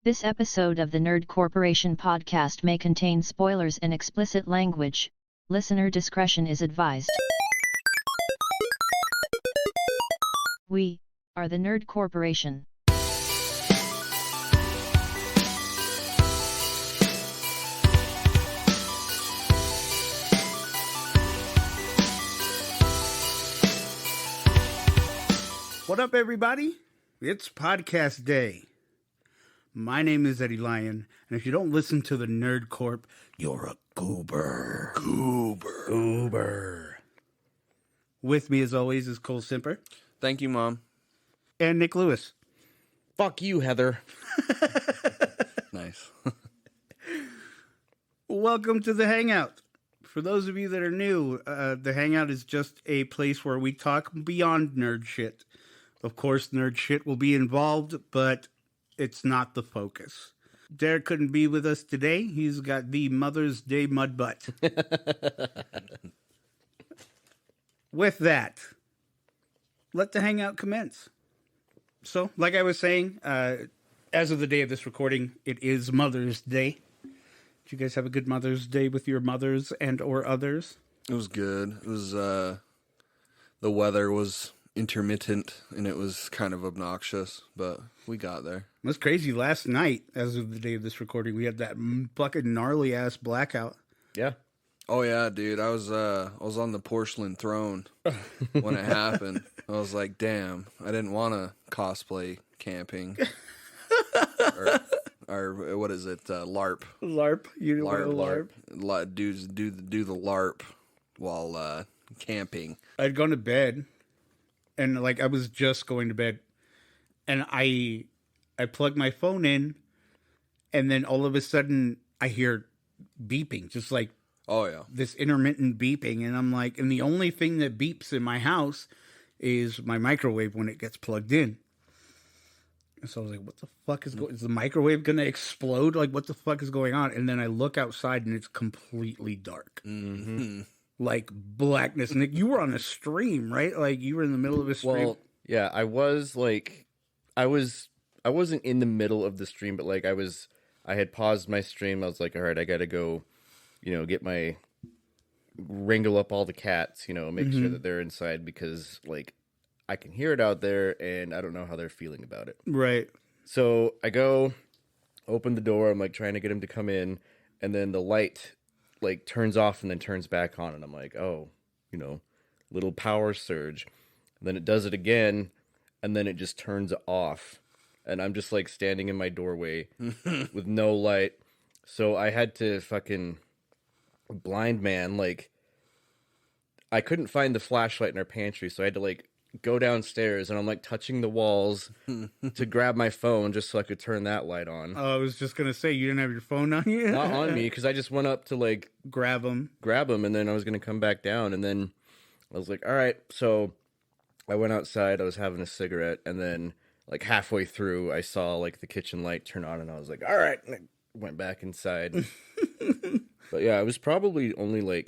This episode of the Nerd Corporation podcast may contain spoilers and explicit language. Listener discretion is advised. We are the Nerd Corporation. What up, everybody? It's podcast day. My name is Eddie Lyon, and if you don't listen to the Nerd Corp, you're a goober. Goober. With me, as always, is Cole Simper. Thank you, Mom. And Nick Lewis. Fuck you, Heather. Nice. Welcome to the Hangout. For those of you that are new, the Hangout is just a place where we talk beyond nerd shit. Of course, nerd shit will be involved, but it's not the focus. Derek couldn't be with us today. He's got the Mother's Day mud butt. With that, let the Hangout commence. So, like I was saying, as of the day of this recording, it is Mother's Day. Did you guys have a good Mother's Day with your mothers and or others? It was good. It was, the weather was intermittent, and it was kind of obnoxious, but we got there. It was crazy. Last night, as of the day of this recording, we had that fucking gnarly-ass blackout. Yeah. Oh, yeah, dude. I was on the porcelain throne when it happened. I was like, damn, I didn't want to cosplay camping. or what is it? LARP. LARP. You know LARP. Do the LARP while camping. I'd gone to bed, and I was just going to bed, and I plugged my phone in, and then all of a sudden I hear beeping, just like this intermittent beeping, and I'm like, and the only thing that beeps in my house is my microwave when it gets plugged in. And so I was like, what the fuck is going? Is the microwave gonna explode? Like, what the fuck is going on? And then I look outside, and it's completely dark. Mm-hmm. Like blackness. Nick, you were on a stream, right? Like you were in the middle of a stream. Well, yeah, I wasn't in the middle of the stream, but I had paused my stream. I was like, all right, I gotta go, wrangle up all the cats, make sure that they're inside because I can hear it out there and I don't know how they're feeling about it. Right. So I go open the door. I'm trying to get him to come in, and then the light turns off and then turns back on, and I'm like, oh, little power surge. And then it does it again, and then it just turns off. And I'm just standing in my doorway with no light. So I had to fucking blind man, I couldn't find the flashlight in our pantry, so I had to go downstairs, and I'm touching the walls to grab my phone just so I could turn that light on. Oh, I was just gonna say, you didn't have your phone on you? Not on me, because I just went up to grab them, and then I was gonna come back down, and then I was like, all right. So I went outside. I was having a cigarette, and then halfway through, I saw the kitchen light turn on, and I was like, all right. And I went back inside. But yeah, it was probably only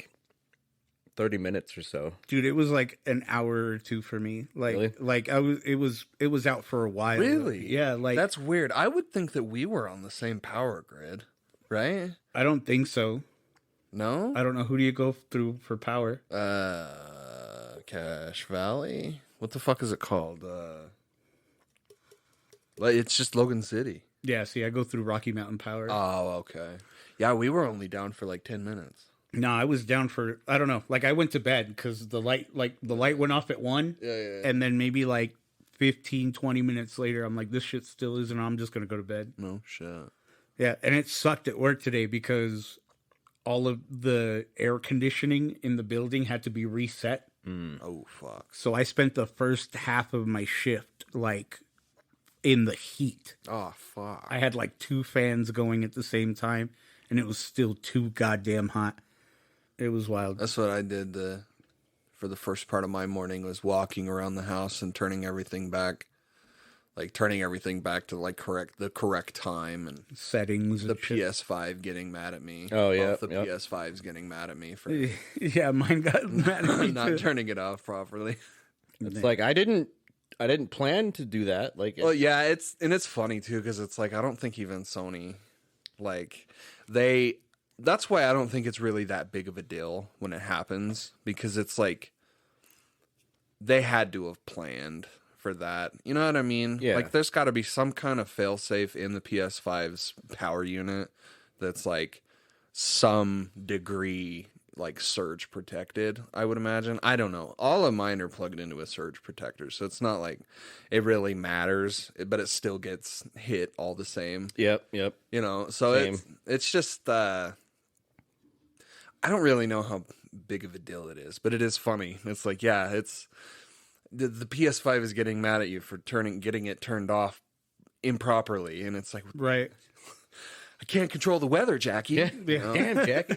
30 minutes or so. Dude, it was an hour or two for me. Really? It was out for a while. Really? Yeah, that's weird. I would think that we were on the same power grid, right? I don't think so. No? I don't know. Who do you go through for power? Cache Valley? What the fuck is it called? It's just Logan City. Yeah, see, I go through Rocky Mountain Power. Oh, okay. Yeah, we were only down for 10 minutes. No, I was down for, I don't know. I went to bed because the light went off at 1. Yeah. And then maybe 15, 20 minutes later, I'm like, this shit still isn't on. I'm just going to go to bed. No shit. Yeah, and it sucked at work today because all of the air conditioning in the building had to be reset. Oh, fuck. So I spent the first half of my shift, in the heat. Oh, fuck. I had 2 fans going at the same time, and it was still too goddamn hot. It was wild. That's what I did for the first part of my morning, was walking around the house and turning everything back. Turning everything back to the correct time, and settings. The PS5 getting mad at me. Oh yeah, the PS5's getting mad at me for yeah, mine got mad at me not too. Turning it off properly. It's I didn't I didn't plan to do that. Like, Well, yeah, it's funny too because it's like I don't think even Sony, like that's why I don't think it's really that big of a deal when it happens because it's like they had to have planned for that. You know what I mean? Yeah. Like there's got to be some kind of failsafe in the PS5's power unit that's like some degree like surge protected, I would imagine. I don't know. All of mine are plugged into a surge protector, so it's not like it really matters, but it still gets hit all the same. Yep. You know, so Same. it's just I don't really know how big of a deal it is, but it is funny. It's like, yeah, it's the PS5 is getting mad at you for getting it turned off improperly, and it's like, Right. I can't control the weather, Jackie. Yeah. You know? Damn, Jackie.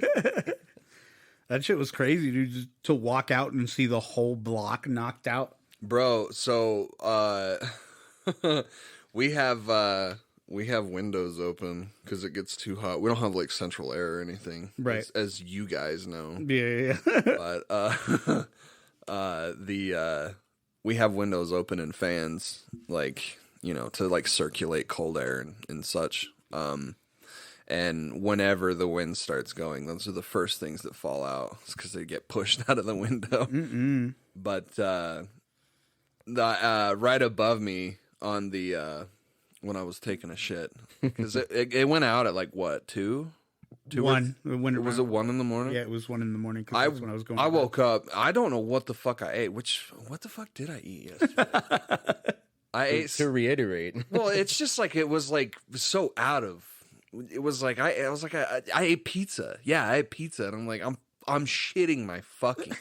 That shit was crazy, dude. Just to walk out and see the whole block knocked out. Bro, so we have windows open because it gets too hot. We don't have like central air or anything, Right? As you guys know. Yeah. But we have windows open and fans, like, you know, to like circulate cold air and such. And whenever the wind starts going, those are the first things that fall out. It's because they get pushed out of the window. Mm-mm. But right above me on the when I was taking a shit, because it went out at like what, 2? 1. Was it 1 in the morning? Yeah, it was 1 in the morning. Cause that's when I was going. I to bed. woke up. I don't know what the fuck I ate. What the fuck did I eat yesterday? I ate. To reiterate, Well, it's just like it was like so out of. It was like I ate pizza. Yeah, I ate pizza, and I'm like I'm shitting my fucking.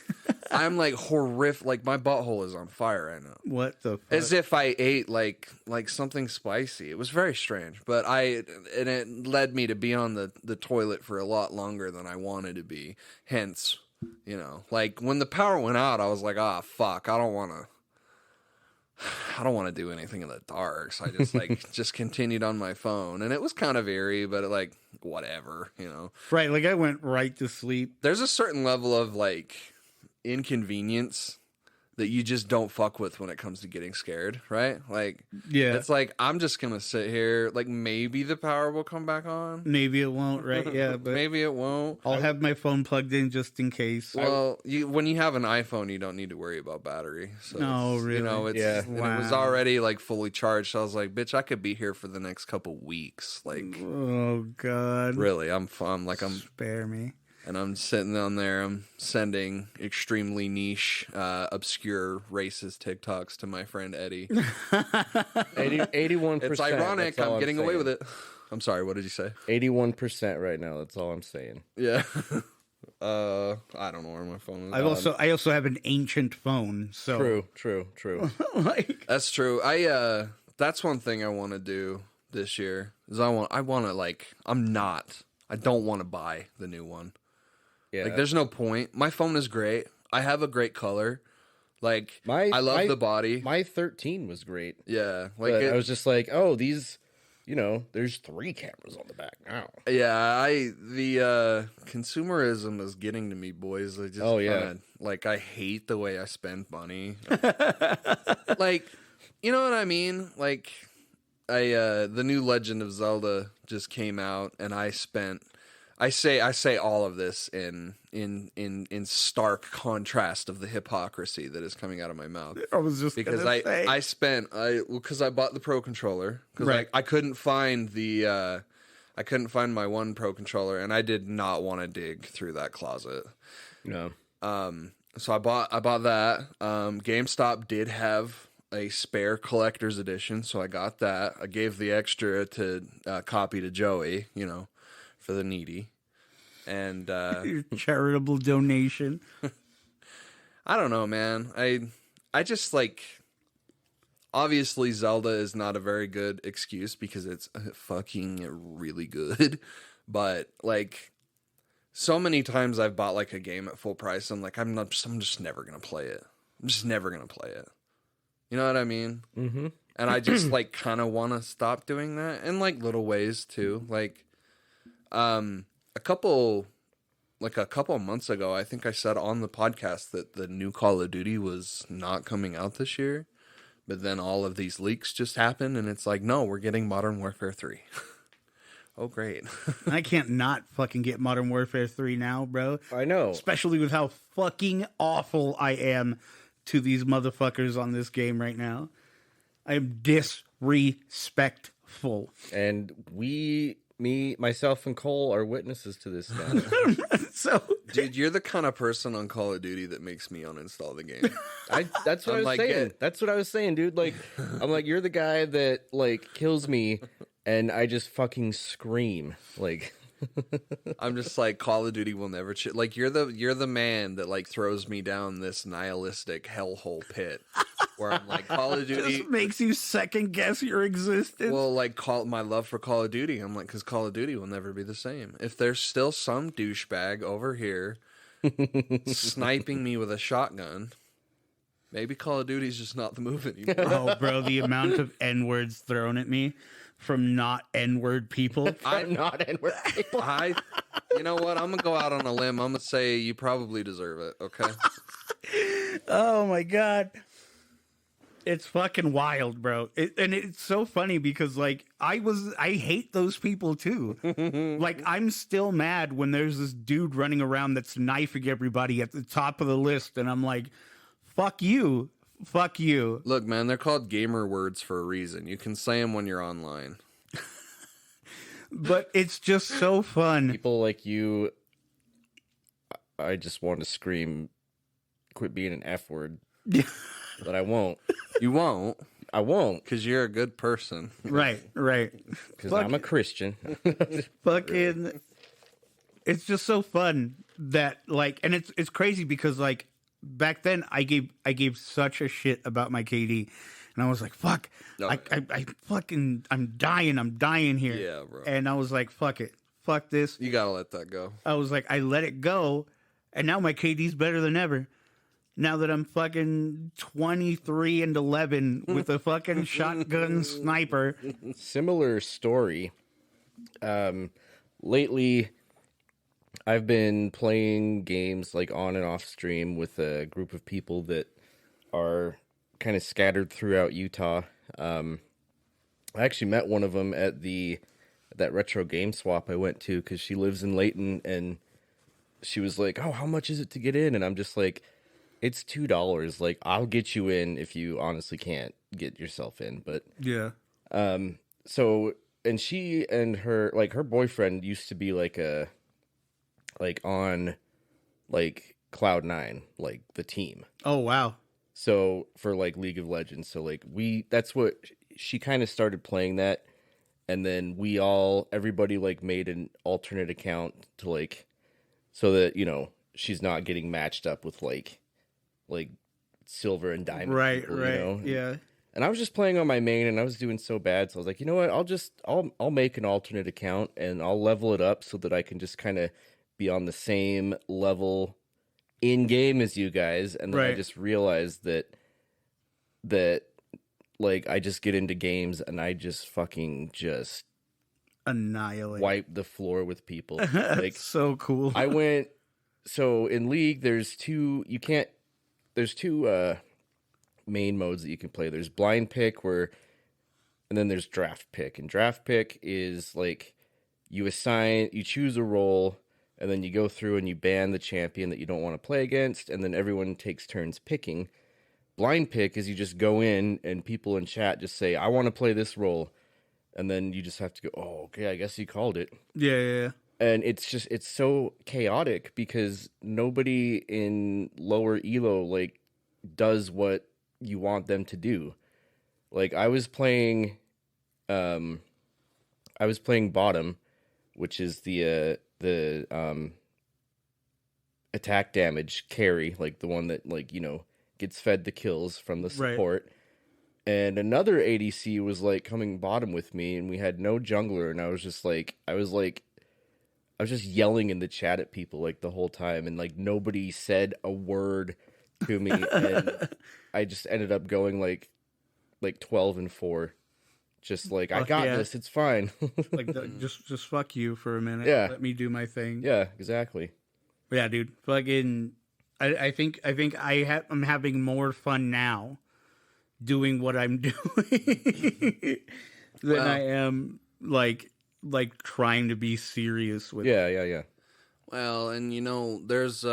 I'm like horrific. Like my butthole is on fire right now. What the fuck? As if I ate like something spicy. It was very strange, but it led me to be on the toilet for a lot longer than I wanted to be. Hence, you know, like when the power went out, I was like, fuck, I don't want to do anything in the dark. So I just like just continued on my phone, and it was kind of eerie, but like whatever, you know. Right, like I went right to sleep. There's a certain level of like inconvenience that you just don't fuck with when it comes to getting scared, right? Like, Yeah. it's like I'm just gonna sit here. Like maybe the power will come back on. Maybe it won't, right? Yeah, but Maybe it won't. I'll have my phone plugged in just in case. Well, when you have an iPhone, you don't need to worry about battery. So No, You know, really? it's Yeah. and it was Wow. already like fully charged. So I was like, bitch, I could be here for the next couple weeks. Like, Oh God. really, I'm Spare me. and I'm sitting down there. I'm sending extremely niche, obscure, racist TikToks to my friend Eddie. 81%. It's ironic. I'm getting away with it. I'm sorry. What did you say? 81% right now. That's all I'm saying. Yeah. I don't know where my phone is. I also have an ancient phone, so True. like That's true. That's one thing I want to do this year. Is I want to like. I don't want to buy the new one. Yeah. Like, there's no point. My phone is great. I have a great color. Like, I love the body. My 13 was great. Yeah. Like, But I was just like, oh, these, you know, there's 3 cameras on the back now. yeah. The consumerism is getting to me, boys. I just Oh, yeah. kinda, like, I hate the way I spend money. Like, you know what I mean? Like, the new Legend of Zelda just came out, and I say all of this in stark contrast of the hypocrisy that is coming out of my mouth. I was just Because gonna say. I bought the Pro controller because Right. I couldn't find my one Pro controller, and I did not want to dig through that closet. No. So I bought that. GameStop did have a spare collector's edition, so I got that. I gave the extra to copy to Joey, you know, for the needy. And Your charitable donation. I don't know, man. I just like, obviously Zelda is not a very good excuse because it's fucking really good. But like, so many times I've bought like a game at full price. I'm like, I'm just never gonna play it. I'm just never gonna play it. You know what I mean? Mm-hmm. And I just like kind of want to stop doing that in like little ways too. Like, a couple of months ago, I think I said on the podcast that the new Call of Duty was not coming out this year But then all of these leaks just happen, and it's like, no, we're getting Modern Warfare 3. Oh, great. I can't not fucking get Modern Warfare 3 now, bro. I know. Especially with how fucking awful I am to these motherfuckers on this game right now. I am disrespectful. And myself, and Cole are witnesses to this now. So, Dude, you're the kind of person on Call of Duty that makes me uninstall the game. That's what I was saying. That's what I was saying, dude. Like, I'm like, you're the guy that like kills me, and I just fucking scream. Like, I'm just like, Call of Duty will never like you're the man that like throws me down this nihilistic hellhole pit where I'm like, Call of Duty just makes you second guess your existence. well, like my love for Call of Duty. I'm like, because Call of Duty will never be the same. If there's still some douchebag over here sniping me with a shotgun, maybe Call of Duty's just not the move anymore. Oh, bro, the amount of N-words thrown at me from not N-word people. I'm not N-word people. You know what? I'm gonna go out on a limb. I'm gonna say you probably deserve it. Okay. Oh my god, it's fucking wild, bro. And it's so funny because like I hate those people too. Like I'm still mad when there's this dude running around that's knifing everybody at the top of the list, and I'm like, fuck you. Fuck you. Look, man, they're called gamer words for a reason. You can say them when you're online. But it's just so fun. People like you, I just want to scream, quit being an F word. But I won't. You won't, I won't. because you're a good person. Right. Because I'm a Christian. Fucking, it's just so fun that like, and it's crazy because like back then I gave such a shit about my KD, and I was like, fuck, No. I'm dying here. Yeah, bro. And I was like, fuck it, fuck this. You gotta let that go. I was like, I let it go, and now my KD's better than ever. Now that I'm fucking 23-11 with a fucking shotgun sniper. Similar story. Lately, I've been playing games like on and off stream with a group of people that are kind of scattered throughout Utah. I actually met one of them at that retro game swap I went to because she lives in Layton, and she was like, "Oh, how much is it to get in?" And I'm just like, "It's $2. Like, I'll get you in if you honestly can't get yourself in." But Yeah. so, and she and her boyfriend used to be on Cloud9, like the team. Oh, wow. So for like League of Legends, so like that's what she kind of started playing that, and then everybody like made an alternate account to like, so that, you know, she's not getting matched up with like silver and diamond. Right, people, right. You know? Yeah. And I was just playing on my main, and I was doing so bad, so I was like, you know what? I'll make an alternate account, and I'll level it up so that I can just kind of be on the same level in game as you guys. And then I Right. just realized that like I just get into games and I just fucking just Annihilate. wipe the floor with people. Like, so cool. so in League there's two main modes that you can play. There's blind pick and then there's draft pick. And draft pick is like you choose a role, and then you go through and you ban the champion that you don't want to play against, and then everyone takes turns picking. Blind pick is you just go in and people in chat just say, "I want to play this role," and then you just have to go, "Oh, okay, I guess you called it." Yeah. And it's so chaotic because nobody in lower elo like does what you want them to do. Like I was playing bottom, which is the attack damage carry, like the one that, like, you know, gets fed the kills from the support. Right. And another ADC was like coming bottom with me, and we had no jungler, and I was just yelling in the chat at people like the whole time, and like nobody said a word to me, and I just ended up going like 12-4. Just like, I got this, it's fine. Like just fuck you for a minute. Yeah. Let me do my thing. Yeah, exactly. Yeah, dude. Fucking I think I'm having more fun now doing what I'm doing than Wow. I am like trying to be serious with. Yeah. Well, and there's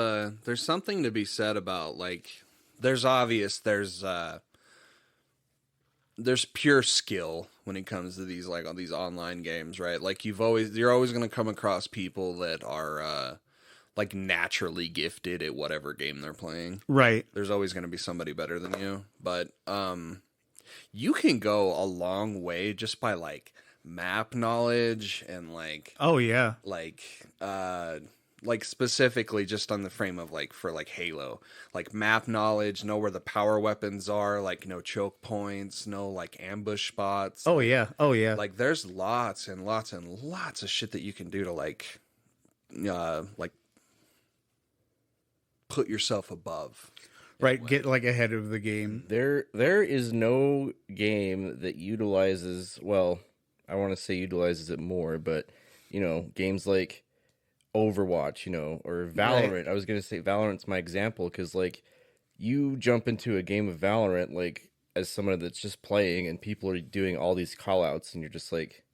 something to be said about like there's pure skill when it comes to these like on these online games, right? Like you're always going to come across people that are like naturally gifted at whatever game they're playing. Right. There's always going to be somebody better than you, but you can go a long way just by like map knowledge and like Oh yeah. like specifically just on the frame of like for like Halo, like map knowledge, know where the power weapons are, like no choke points, no like ambush spots. Oh yeah. Oh yeah. Like there's lots and lots and lots of shit that you can do to like put yourself above. Right. Get like ahead of the game. There is no game that utilizes, well, I want to say utilizes it more, but games like Overwatch, or Valorant. Right. I was going to say Valorant's my example because like you jump into a game of Valorant like as someone that's just playing and people are doing all these call outs and you're just like,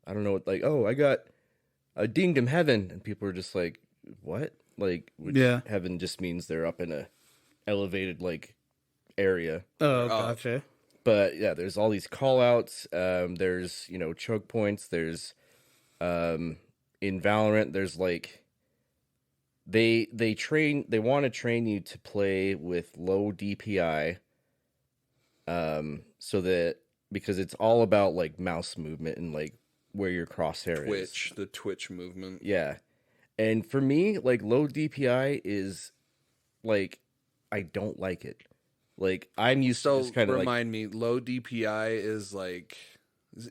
I don't know what, like, oh, I got a dinged him heaven, and people are just like, what? Like, which Yeah. heaven just means they're up in a elevated like area. Oh, gotcha. But yeah, there's all these call outs. There's choke points. There's in Valorant, there's like they want to train you to play with low DPI, so that because it's all about like mouse movement and like where your crosshair is. The Twitch movement. Yeah. And for me, like low DPI is like I don't like it. Like I'm used to just kind of remind me, low DPI is like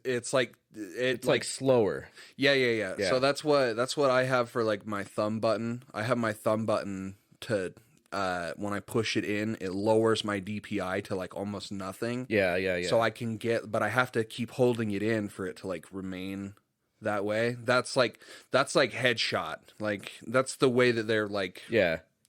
it's like it's like slower. Yeah. So that's what I have for like my thumb button. I have my thumb button to when I push it in, it lowers my DPI to like almost nothing. Yeah. So I can but I have to keep holding it in for it to like remain that way. That's like headshot. Like that's the way that they're like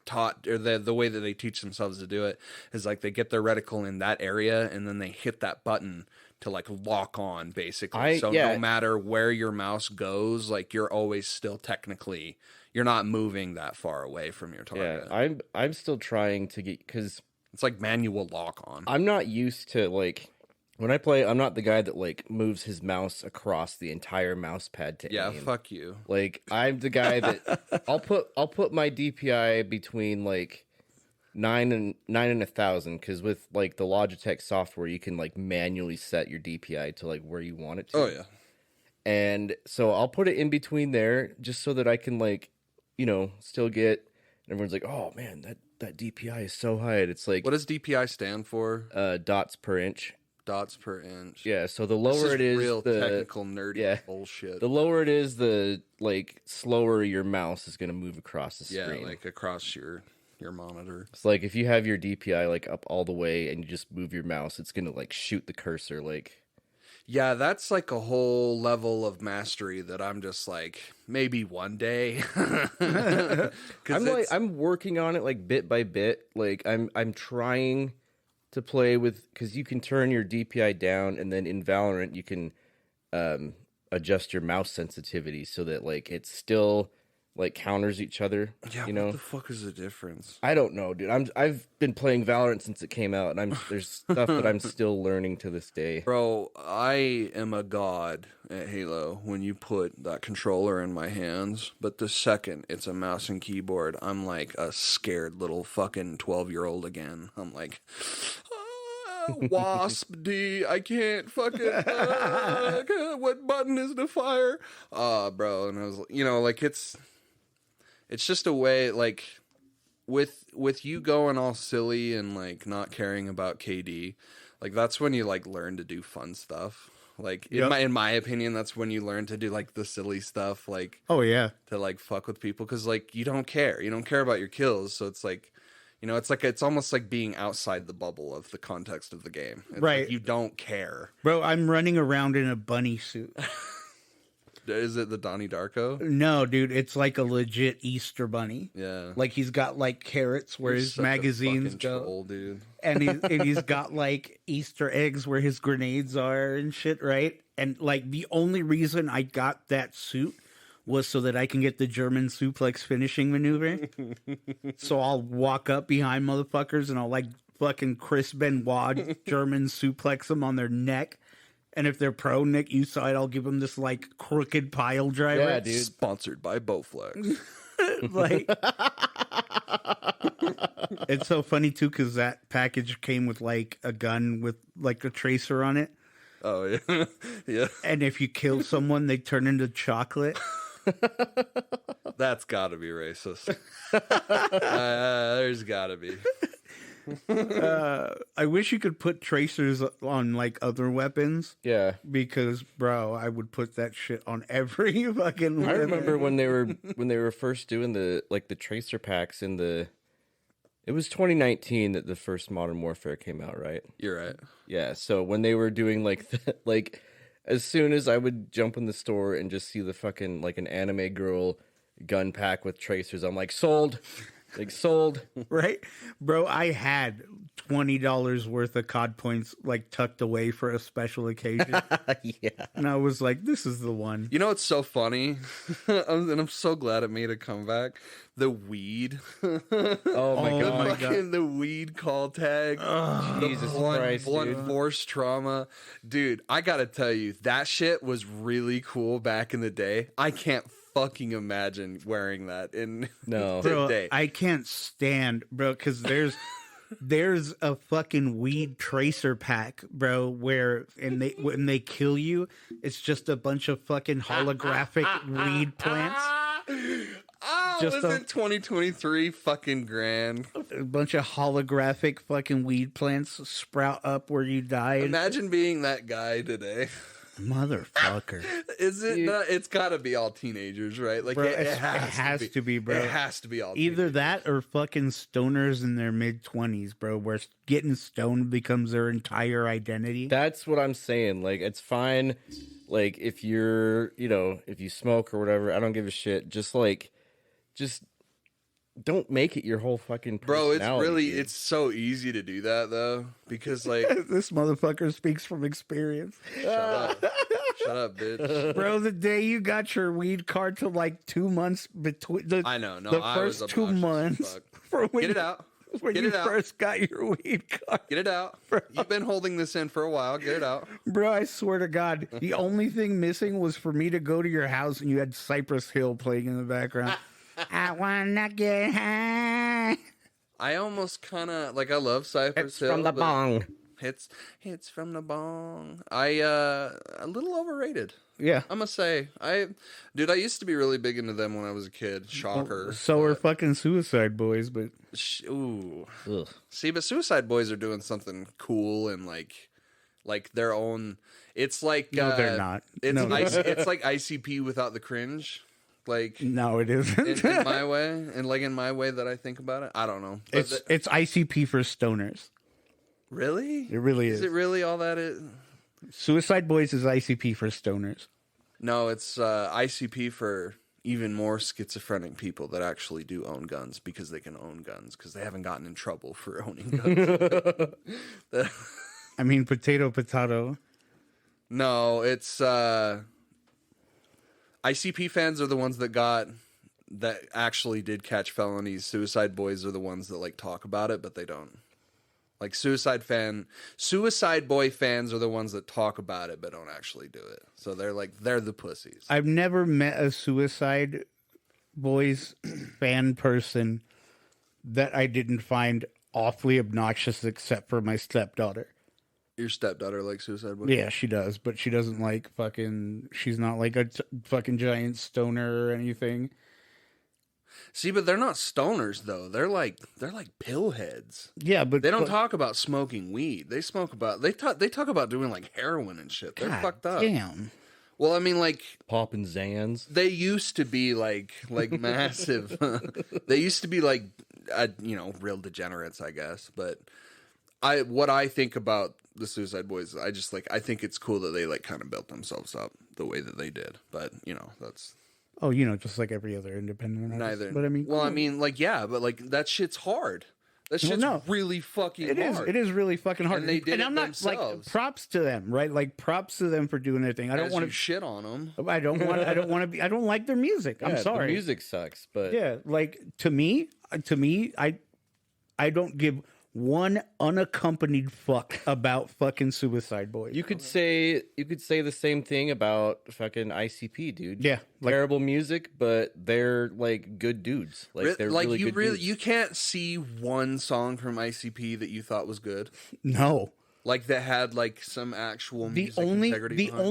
taught, or the way that they teach themselves to do it is like they get their reticle in that area and then they hit that button to like lock on basically. No matter where your mouse goes, like you're always still technically, you're not moving that far away from your target. Yeah, I'm still trying to get, because it's like manual lock on. I'm not used to like when I play. I'm not the guy that like moves his mouse across the entire mouse pad to aim. Fuck you. Like I'm the guy that I'll put my DPI between like 9 and 1,000, because with like the Logitech software you can like manually set your DPI to like where you want it to. Oh yeah. And so I'll put it in between there just so that I can like, still get. And everyone's like, "Oh man, that DPI is so high." And it's like, what does DPI stand for? Dots per inch. Dots per inch. Yeah. So the lower it is, real the technical nerdy bullshit. The lower it is, the like slower your mouse is going to move across the screen. Yeah, like across your monitor. It's like if you have your DPI like up all the way and you just move your mouse, it's going to like shoot the cursor like. Yeah, that's like a whole level of mastery that I'm just like, maybe one day. I'm working on it like bit by bit. Like I'm trying to play with, because you can turn your DPI down, and then in Valorant you can adjust your mouse sensitivity so that like it's still like counters each other. Yeah, what the fuck is the difference? I don't know, dude. I've been playing Valorant since it came out, and there's stuff that I'm still learning to this day. Bro, I am a god at Halo when you put that controller in my hands, but the second it's a mouse and keyboard, I'm like a scared little fucking 12-year-old again. I'm like, Wasp D, I can't fucking what button is to fire? Bro, and I was like it's just a way, like, with you going all silly and, like, not caring about KD, like, that's when you, like, learn to do fun stuff. Like, in my opinion, that's when you learn to do, like, the silly stuff, like... Oh, yeah. To, like, fuck with people, because, like, you don't care. You don't care about your kills, so it's, like... it's almost like being outside the bubble of the context of the game. It's right. Like, you don't care. Bro, I'm running around in a bunny suit. Is it the Donnie Darko? No, dude, it's like a legit Easter bunny. Yeah. Like he's got like carrots where You're his such a magazines fucking go, troll, dude. and he's got like Easter eggs where his grenades are and shit, right? And like the only reason I got that suit was so that I can get the German suplex finishing maneuver. So I'll walk up behind motherfuckers and I'll like fucking Chris Benoit German suplex them on their neck. And if they're pro, Nick, you saw it, I'll give them this like crooked pile driver. Yeah, dude. Sponsored by Bowflex. Like, it's so funny too because that package came with like a gun with like a tracer on it. Oh yeah, yeah. And if you kill someone, they turn into chocolate. That's got to be racist. There's got to be. I wish you could put tracers on like other weapons. Yeah. Because, bro, I would put that shit on every fucking I weapon. remember when they were first doing the tracer packs in the. It was 2019 that the first Modern Warfare came out, right? You're right. Yeah. So when they were doing like as soon as I would jump in the store and just see the fucking like an anime girl gun pack with tracers, I'm like sold. Like sold. Right? Bro, I had $20 worth of COD points like tucked away for a special occasion. Yeah. And I was like, this is the one. You know what's so funny? And I'm so glad it made a comeback. The weed. Oh my Oh god. my Fucking the weed call tag. Jesus Christ, blunt dude. force trauma. Dude, I gotta tell you, that shit was really cool back in the day. I can't fucking imagine wearing that in No. Bro, today. I can't stand, bro, because there's a fucking weed tracer pack, bro, where when they kill you, it's just a bunch of fucking holographic weed plants. Oh, Just isn't 2023 fucking grand? A bunch of holographic fucking weed plants sprout up where you die. Imagine being that guy today. Motherfucker. Is it not? It's got to be all teenagers, right? Like Bro, it has to be, bro. It has to be all Either teenagers. that or fucking stoners in their mid-20s, bro, where getting stoned becomes their entire identity. That's what I'm saying. Like, it's fine. Like, if you're, if you smoke or whatever, I don't give a shit. Just don't make it your whole fucking Bro, personality. it's so easy to do that though, because like, This motherfucker speaks from experience. shut up, bitch. Bro, the day you got your weed card to like 2 months between I know, no, the I first was 2 obnoxious as months fuck. for when Get it out. when Get you it out. first got your weed card. Get it out. You've been holding this in for a while. Get it out. Bro, I swear to God, the only thing missing was for me to go to your house and you had Cypress Hill playing in the background. I wanna get high. I almost kind of like. I love Cypress Hill. from the but bong. Hits from the bong. A little overrated. Yeah. I must say, I used to be really big into them when I was a kid. Shocker. So are fucking Suicide Boys, but Ooh. Ugh. See, but Suicide Boys are doing something cool and like their own. It's like no, they're not. It's No, it's like ICP without the cringe. Like no, it isn't. in my way, and like in my way that I think about it. I don't know. But It's ICP for stoners. really? It really is. Is it really all that? Suicide Boys is ICP for stoners. No, it's ICP for even more schizophrenic people that actually do own guns because they can own guns because they haven't gotten in trouble for owning guns. I mean, potato. No, it's ICP fans are the ones that actually did catch felonies. Suicide Boys are the ones that like talk about it, but they don't. Like Suicide Boy fans are the ones that talk about it but don't actually do it. So they're the pussies. I've never met a Suicide Boys fan person that I didn't find awfully obnoxious except for my stepdaughter. Your stepdaughter likes Suicide Boy? Yeah, she does, but she doesn't like she's not like a fucking giant stoner or anything. See, but they're not stoners though. They're like pill heads. Yeah, but They don't talk about smoking weed. They talk about doing like heroin and shit. They're God fucked up. Damn. Well, I mean, like Popping Zans. they used to be like massive. They used to be like real degenerates, I guess. But what I think about the Suicide Boys. I just like, I think it's cool that they like kind of built themselves up the way that they did. But you know, that's Oh, just like every other independent artist. neither. But I mean, well, I cool. mean, like, yeah, but like that shit's hard. That shit's no. really fucking It is. hard. It is really fucking hard. And they did it I'm not themselves. like props to them, right? Like props to them for doing their thing. I don't As want you to shit on them. I don't want to be. I don't like their music. I'm Yeah, sorry. The music sucks, but Yeah, like to me, I don't give one unaccompanied fuck about fucking Suicide Boys. you could say the same thing about fucking ICP, dude. Yeah, like- terrible music, but they're like good dudes. Like they're like really you good dudes. you can't see one song from ICP that you thought was good. No. Like that had like some actual The music only integrity the behind it.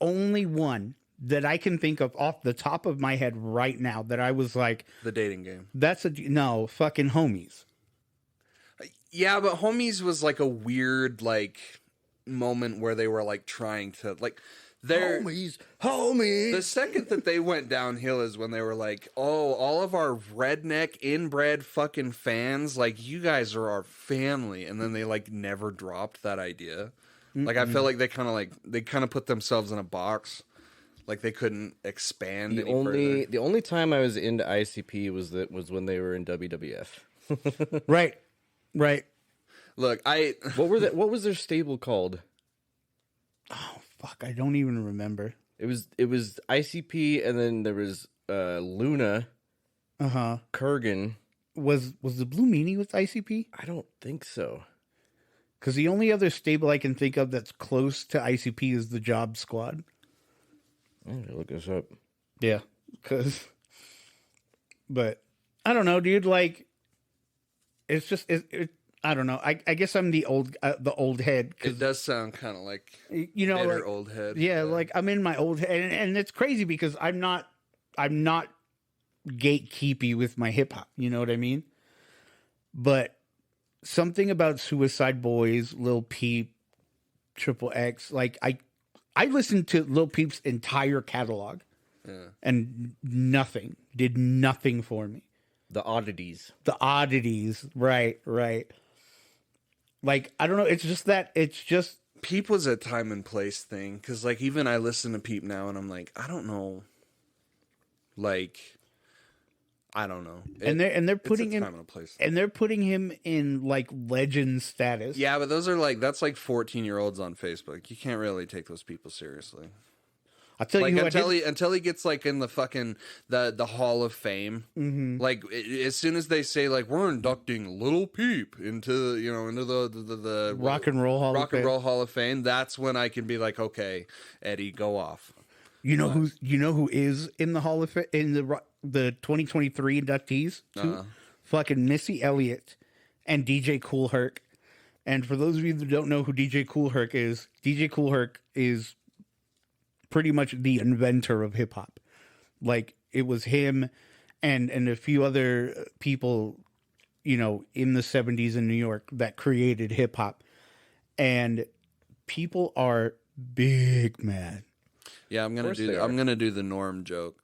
only one that I can think of off the top of my head right now that I was like, The Dating Game. that's no fucking homies. Yeah, but Homies was like a weird like moment where they were like trying to like they're homies. the second that they went downhill is when they were like, oh, all of our redneck inbred fucking fans, like you guys are our family, and then they like never dropped that idea. Like I feel like they kind of put themselves in a box, like they couldn't expand. The only time I was into ICP was when they were in WWF. Right. Look, What was their stable called? Oh fuck, I don't even remember. It was ICP, and then there was Luna, Kurgan. Was the Blue Meanie with ICP? I don't think so. Because the only other stable I can think of that's close to ICP is the Job Squad. I'm gonna look this up. Yeah, but I don't know, dude. Like, it's just I don't know. I guess I'm the old head. it does sound kind of like Bitter like, old head. Yeah, like I'm in my old head, and it's crazy because I'm not gatekeepy with my hip hop. You know what I mean? But something about Suicide Boys, Lil Peep, Triple X, like I listened to Lil Peep's entire catalog, and did nothing for me. The Oddities. The Oddities, right. Like I don't know. It's just Peep was a time and place thing, because like even I listen to Peep now and I'm like, I don't know, like I don't know. and they're putting it's a him time and a place. and they're putting him in like legend status. Yeah, but those are like that's like 14-year-olds on Facebook. You can't really take those people seriously. I'll tell Like you who until he gets like in the fucking the Hall of Fame. Mm-hmm. Like as soon as they say like we're inducting Little Peep into the Rock and Roll Hall of Fame. That's when I can be like, okay, Eddie, go off. You know who is in the Hall of Fame in the 2023 inductees? Fucking Missy Elliott and DJ Kool Herc. And for those of you that don't know who DJ Kool Herc is pretty much the inventor of hip hop. Like it was him and a few other people, in the 70s in New York that created hip hop. And people are big mad. Yeah, I'm gonna do the Norm joke.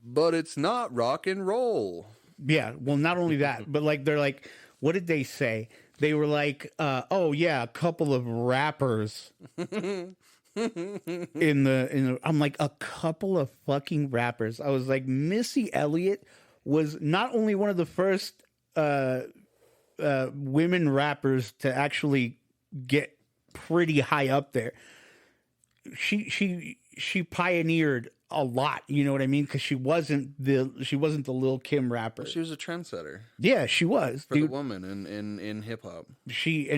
But it's not rock and roll. Yeah, well, not only that, but like they're like, what did they say? They were like, oh yeah, a couple of rappers in the. I'm like, a couple of fucking rappers. I was like, Missy Elliott was not only one of the first women rappers to actually get pretty high up there. She pioneered a lot, you know what I mean? Because she wasn't the Lil Kim rapper. She was a trendsetter. Yeah, she was for the woman in hip hop. She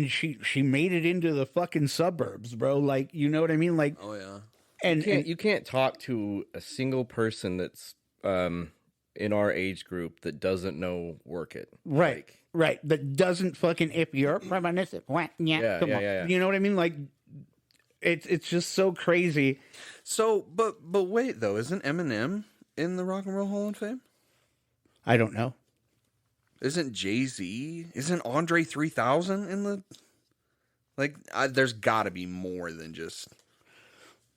made it into the fucking suburbs, bro. Like, you know what I mean? Like, oh yeah. And you can't talk to a single person that's in our age group that doesn't know Work It. Right, right. That doesn't fucking if you're reminiscent. Yeah, come on. Yeah. You know what I mean? Like, it's just so crazy. So, but wait though, isn't Eminem in the Rock and Roll Hall of Fame? I don't know. Isn't Jay-Z? Isn't Andre 3000 in the? Like, there's got to be more than just.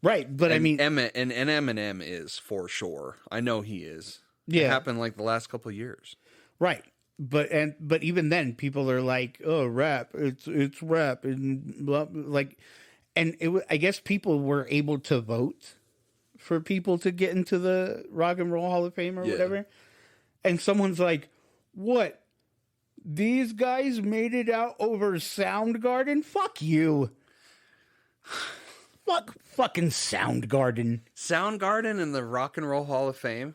Right, but I mean, and Eminem is for sure. I know he is. Yeah, it happened like the last couple of years. Right, but even then, people are like, "Oh, rap, it's rap," and blah, like, and I guess people were able to vote for people to get into the Rock and Roll Hall of Fame or whatever, and someone's like, "What? These guys made it out over Soundgarden? Fuck you." Fuck fucking Soundgarden. Soundgarden in the Rock and Roll Hall of Fame.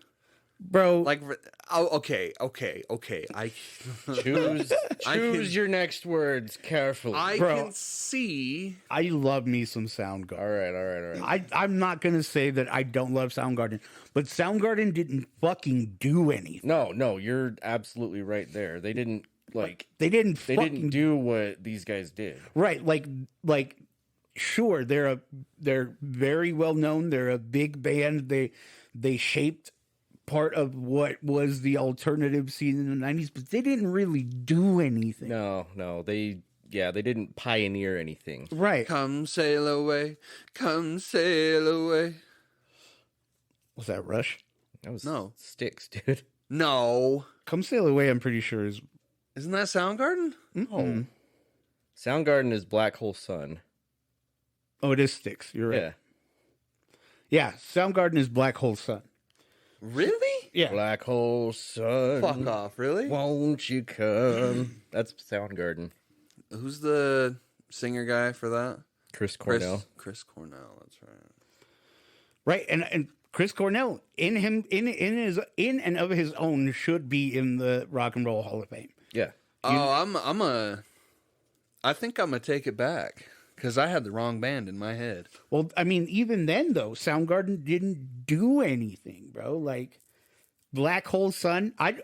Bro, Like, oh, okay. I Choose your next words carefully. can see. I love me some Soundgarden. All right. I'm not going to say that I don't love Soundgarden, but Soundgarden didn't fucking do anything. No, you're absolutely right there. They didn't They didn't do what these guys did. right, like sure, they're very well known. They're a big band. They shaped part of what was the alternative scene in the 90s, but they didn't really do anything. No, they didn't pioneer anything. Right. Come sail away, come sail away. Was that Rush? That was No. Styx, dude. No, Come Sail Away, I'm pretty sure is isn't that Soundgarden? Mm-mm. Soundgarden is Black Hole Sun. Oh, it is Styx. You're right. Yeah. Yeah, Soundgarden is Black Hole Sun. Really? Yeah. Black Hole Sun. Fuck off, really? Won't you come? That's Soundgarden. Who's the singer guy for that? Chris Cornell. Chris Cornell. That's right. Right, and Chris Cornell in and of his own should be in the Rock and Roll Hall of Fame. Yeah. I think I'm gonna take it back because I had the wrong band in my head. Well, I mean, even then though, Soundgarden didn't do anything, bro. Like Black Hole Sun, I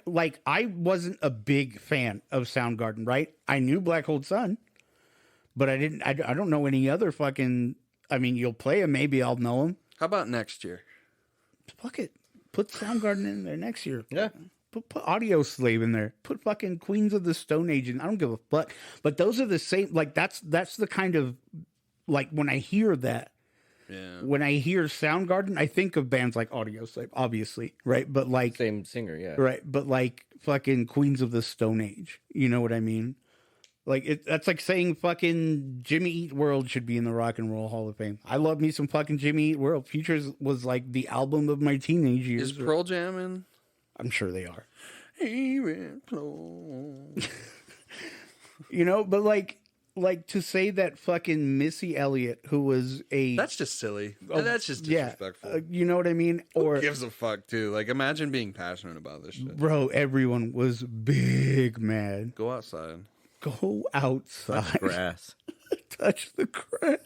wasn't a big fan of Soundgarden, right? I knew Black Hole Sun, but I don't know any other fucking. I mean, you'll play them, maybe I'll know them. How about next year? Fuck it, put Soundgarden in there next year. Yeah. Put Audio Slave in there. Put fucking Queens of the Stone Age in. I don't give a fuck. But those are the same. Like that's the kind of like when I hear that. Yeah. When I hear Soundgarden, I think of bands like Audio Slave, obviously, right? But like Same singer, yeah. right, but like fucking Queens of the Stone Age. You know what I mean? Like that's like saying fucking Jimmy Eat World should be in the Rock and Roll Hall of Fame. I love me some fucking Jimmy Eat World. Futures was like the album of my teenage years. Is Pearl Jam in? I'm sure they are. He went close. You know, but like to say that fucking Missy Elliott, who was a That's just silly. That's just disrespectful. you know what I mean? Who Or gives a fuck, too? Like, imagine being passionate about this shit. bro, everyone was big mad. Go outside. Go outside, Grass. touch the grass.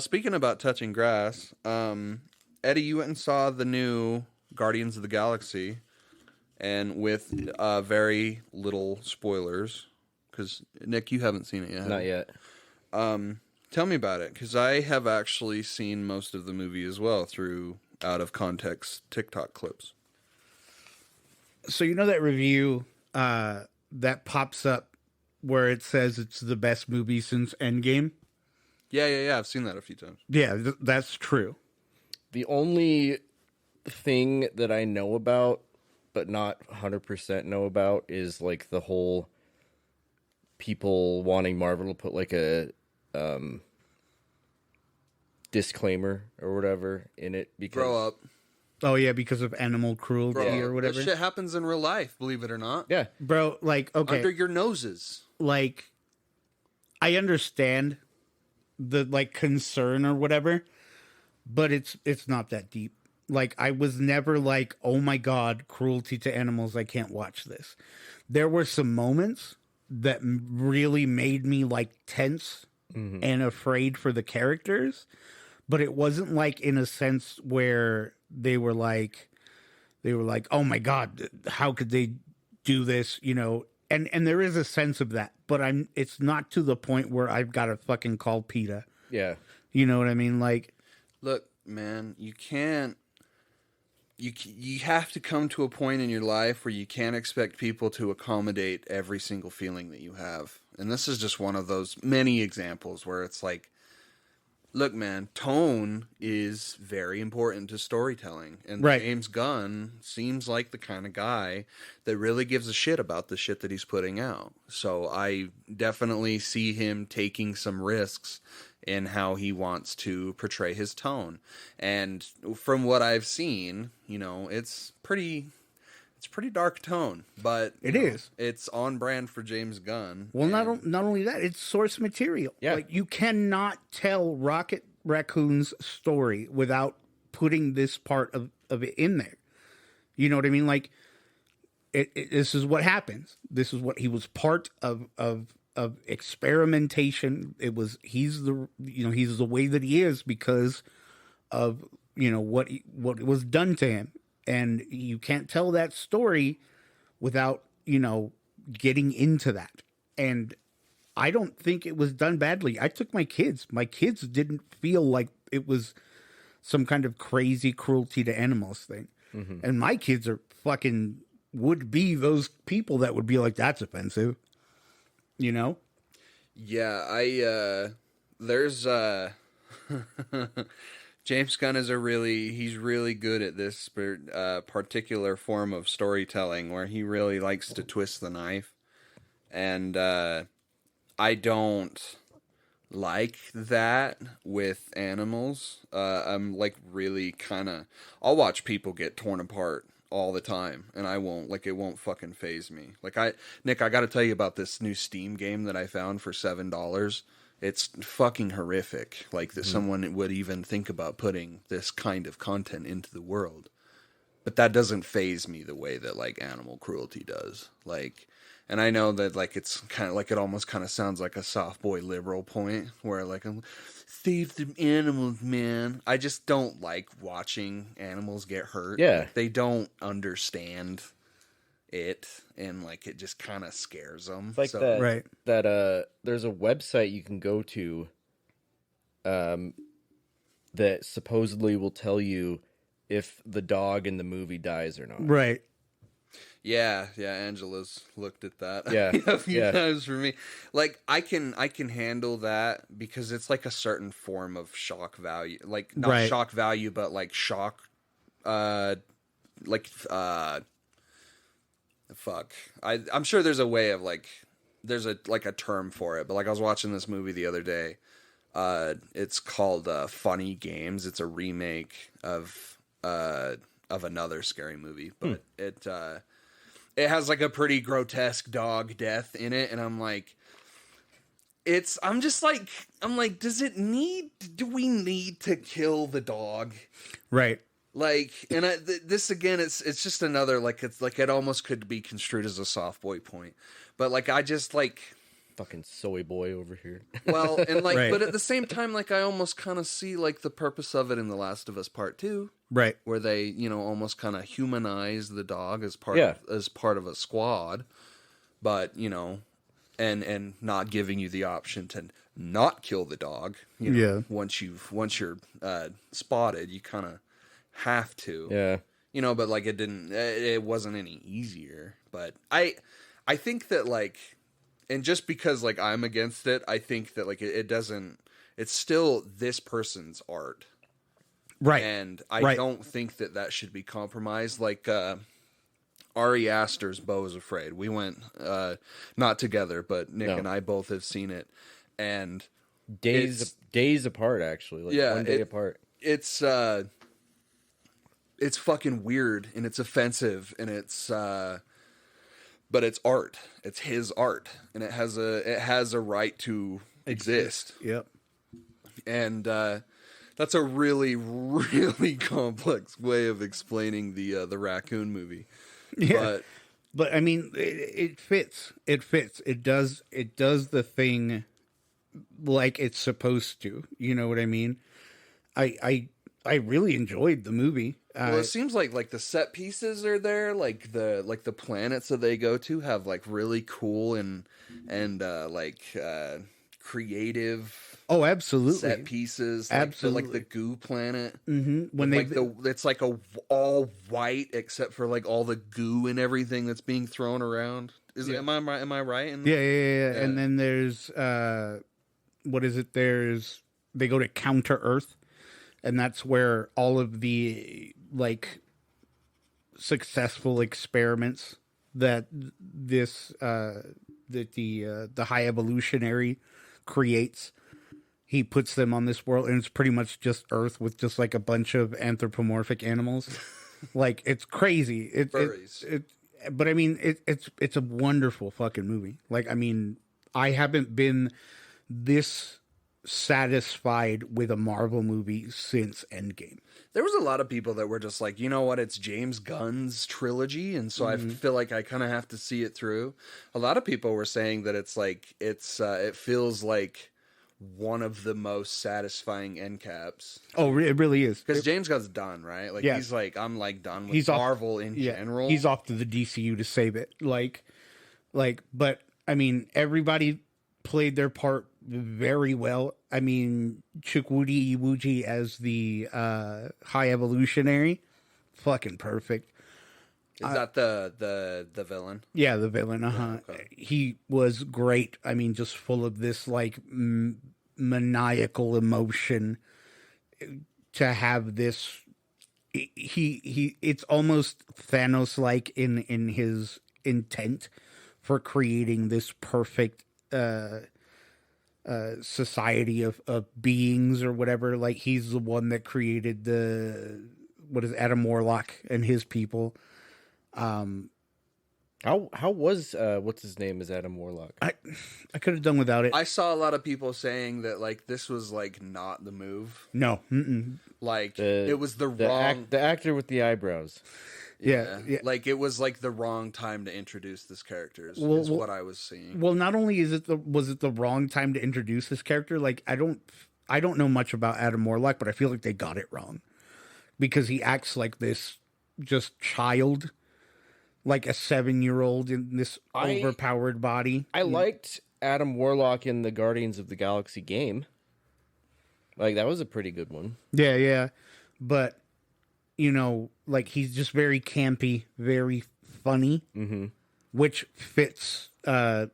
Speaking about touching grass, Eddie, you went and saw the new Guardians of the Galaxy, and with very little spoilers, because Nick, you haven't seen it yet. Not yet. Tell me about it, because I have actually seen most of the movie as well through out of context TikTok clips. So you know that review that pops up where it says it's the best movie since Endgame? Yeah. I've seen that a few times. Yeah, that's true. The only thing that I know about, but not 100% know about, is like the whole people wanting Marvel to put like a disclaimer or whatever in it because Grow up. Oh yeah, because of animal cruelty Bro, or whatever. that shit happens in real life, believe it or not. Yeah. Bro, like okay, Under your noses. like I understand the like concern or whatever, but it's not that deep. Like I was never like, oh my god, cruelty to animals, I can't watch this. There were some moments that really made me like tense and afraid for the characters, but it wasn't like in a sense where they were like, oh my god, how could they do this, you know? And there is a sense of that, but it's not to the point where I've got to fucking call PETA. Yeah. You know what I mean? Like, Look, man, you can't. You have to come to a point in your life where you can't expect people to accommodate every single feeling that you have. And this is just one of those many examples where it's like, Look, man, tone is very important to storytelling. And Right. James Gunn seems like the kind of guy that really gives a shit about the shit that he's putting out. So I definitely see him taking some risks in how he wants to portray his tone. And from what I've seen, you know, it's pretty dark tone, but It you know, is. it's on brand for James Gunn. Well, and- not only that, it's source material. Yeah. Like, you cannot tell Rocket Raccoon's story without putting this part of it in there. You know what I mean? Like, this is what happens. This is what he was part of experimentation. He's the way that he is because of, you know, what was done to him. And you can't tell that story without, you know, getting into that. And I don't think it was done badly. I took my kids. My kids didn't feel like it was some kind of crazy cruelty to animals thing. Mm-hmm. And my kids would be those people that would be like, that's offensive. You know? Yeah, there's James Gunn is he's really good at this particular form of storytelling where he really likes to twist the knife. And I don't like that with animals. I'm like really I'll watch people get torn apart all the time, and I won't, like, it won't fucking faze me. Like, Nick, I gotta tell you about this new Steam game that I found for $7. It's fucking horrific. Like, that someone would even think about putting this kind of content into the world. But that doesn't faze me the way that, like, animal cruelty does. Like, and I know that, like, it's kind of like, it almost kind of sounds like a soft boy liberal point where, like, save the animals, man. I just don't like watching animals get hurt. Yeah. Like, they don't understand it, and, like, it just kind of scares them. It's like so, Right. that there's a website you can go to that supposedly will tell you if the dog in the movie dies or not. Right. Yeah, Angela's looked at that Yeah, a few yeah. times for me. Like, I can handle that because it's like a certain form of shock value. Like, not Right. shock value, but like shock fuck. I'm sure there's a way of, like, there's a term for it, but like, I was watching this movie the other day. It's called Funny Games. It's a remake of another scary movie, but it has like a pretty grotesque dog death in it, and I'm like, do we need to kill the dog? Right. Like, and this again, it's just another, like, it's like, it almost could be construed as a soft boy point, but like, I just like, Fucking soy boy over here. well, and like, Right. but at the same time, like, I almost kind of see like the purpose of it in The Last of Us Part 2, Right. where they, you know, almost kind of humanize the dog as part Yeah. of a squad, but, you know, and not giving you the option to not kill the dog. You know, Yeah. once you're spotted, you kind of have to. Yeah. You know, but like, it wasn't any easier. But I think that, like, and just because, like, I'm against it, I think that, like, it doesn't, it's still this person's art. Right. And I Right. don't think that should be compromised. Like, Ari Aster's Beau is Afraid. We went, not together, but Nick No. and I both have seen it. And Days apart, actually. Like, Yeah, 1 day apart. it's fucking weird, and it's offensive, and it's, but it's art. It's his art, and it has a right to exist. Yep. And that's a really, really complex way of explaining the raccoon movie. Yeah. But I mean, it fits. It fits. It does the thing like it's supposed to. You know what I mean? I really enjoyed the movie. Well, it seems like the set pieces are there, like the planets that they go to have like really cool and creative Oh, absolutely. set pieces. Like Absolutely. the goo planet. Mm-hmm. When Like they it's like all white except for like all the goo and everything that's being thrown around. Am I right? yeah. And then there's what is it? There's they go to Counter Earth, and that's where all of the like successful experiments that the High Evolutionary creates. He puts them on this world, and it's pretty much just Earth with just like a bunch of anthropomorphic animals. Like, it's crazy. But I mean, it's a wonderful fucking movie. Like, I mean, I haven't been this satisfied with a Marvel movie since Endgame. There was a lot of people that were just like, you know what, it's James Gunn's trilogy, and so I feel like I kind of have to see it through. A lot of people were saying that it's like it feels like one of the most satisfying end caps. Oh, it really is. Because James Gunn's done, right? Like, he's like, I'm like done with Marvel in general. He's off to the DCU to save it. Like, but I mean, everybody played their part very well. I mean, Chukwudi Iwuji as the High Evolutionary, fucking perfect. Is that the villain? Yeah, the villain. Yeah, okay. He was great. I mean, just full of this like maniacal emotion. To have this, he it's almost Thanos like in his intent for creating this perfect society of beings or whatever. Like, he's the one that created Adam Warlock and his people. How was what's his name is Adam Warlock? I could have done without it. I saw a lot of people saying that like this was like not the move. No, like it was the wrong the actor with the eyebrows. Yeah. Like it was like the wrong time to introduce this character. Is what I was seeing. Well, not only was it the wrong time to introduce this character. Like, I don't know much about Adam Warlock, but I feel like they got it wrong because he acts like this just child. Like a 7-year-old in this overpowered body. I liked Adam Warlock in the Guardians of the Galaxy game. Like, that was a pretty good one. Yeah. But, you know, like, he's just very campy, very funny, which fits. I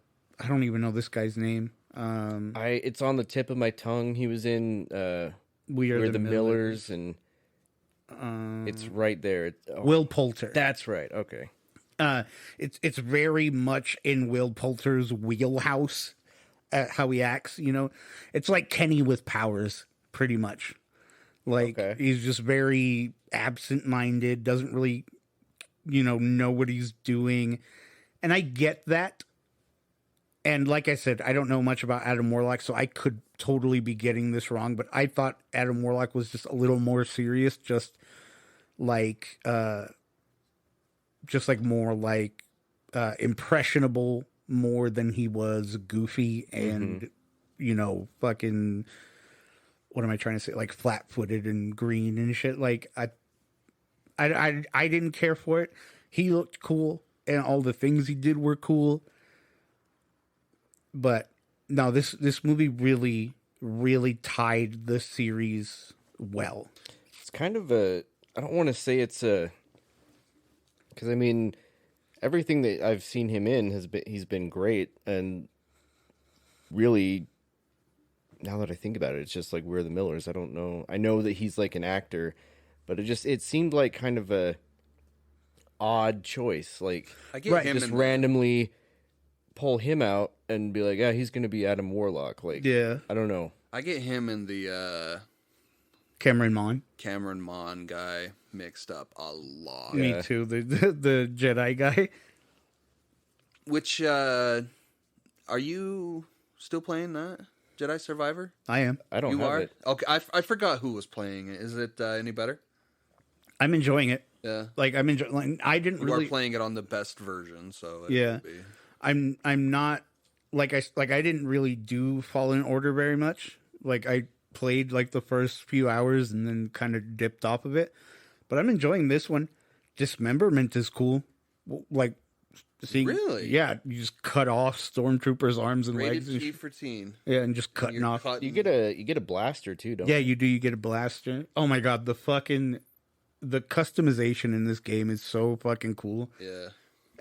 don't even know this guy's name. It's on the tip of my tongue. He was in We Are the Millers, and it's right there. Will Poulter. That's right. Okay. It's very much in Will Poulter's wheelhouse, how he acts. You know, it's like Kenny with powers, pretty much. Like, he's just very absent-minded, doesn't really, know what he's doing, and I get that. And like I said, I don't know much about Adam Warlock, so I could totally be getting this wrong. But I thought Adam Warlock was just a little more serious, just like more like impressionable more than he was goofy and fucking, what am I trying to say, like flat-footed and green and shit. Like, I didn't care for it. He looked cool and all the things he did were cool, but no, this movie really tied the series well. It's kind of I don't want to say it's because I mean, everything that I've seen him in he's been great, and really, now that I think about it, it's just like We're the Millers. I don't know. I know that he's like an actor, but it seemed like kind of a odd choice. Like, I get him just randomly pull him out and be like, yeah, he's going to be Adam Warlock. Like, yeah, I don't know. I get him and the Cameron Mon guy mixed up a lot. Yeah. Me too. The Jedi guy. Which are you still playing that Jedi Survivor? I am. I don't have it. Okay, I forgot who was playing it. Is it any better? I'm enjoying it. Yeah, like I'm enjoying. Like, I didn't really. You are playing it on the best version, so yeah. I'm not like I didn't really do Fallen Order very much. Like, I played like the first few hours and then kind of dipped off of it. But I'm enjoying this one. Dismemberment is cool. Like, seeing, really? Yeah, you just cut off stormtroopers' arms and Rated legs. T for teen. Yeah, and just cutting off. You get a blaster too, don't you? Yeah, you do. You get a blaster. Oh my god, the customization in this game is so fucking cool. Yeah.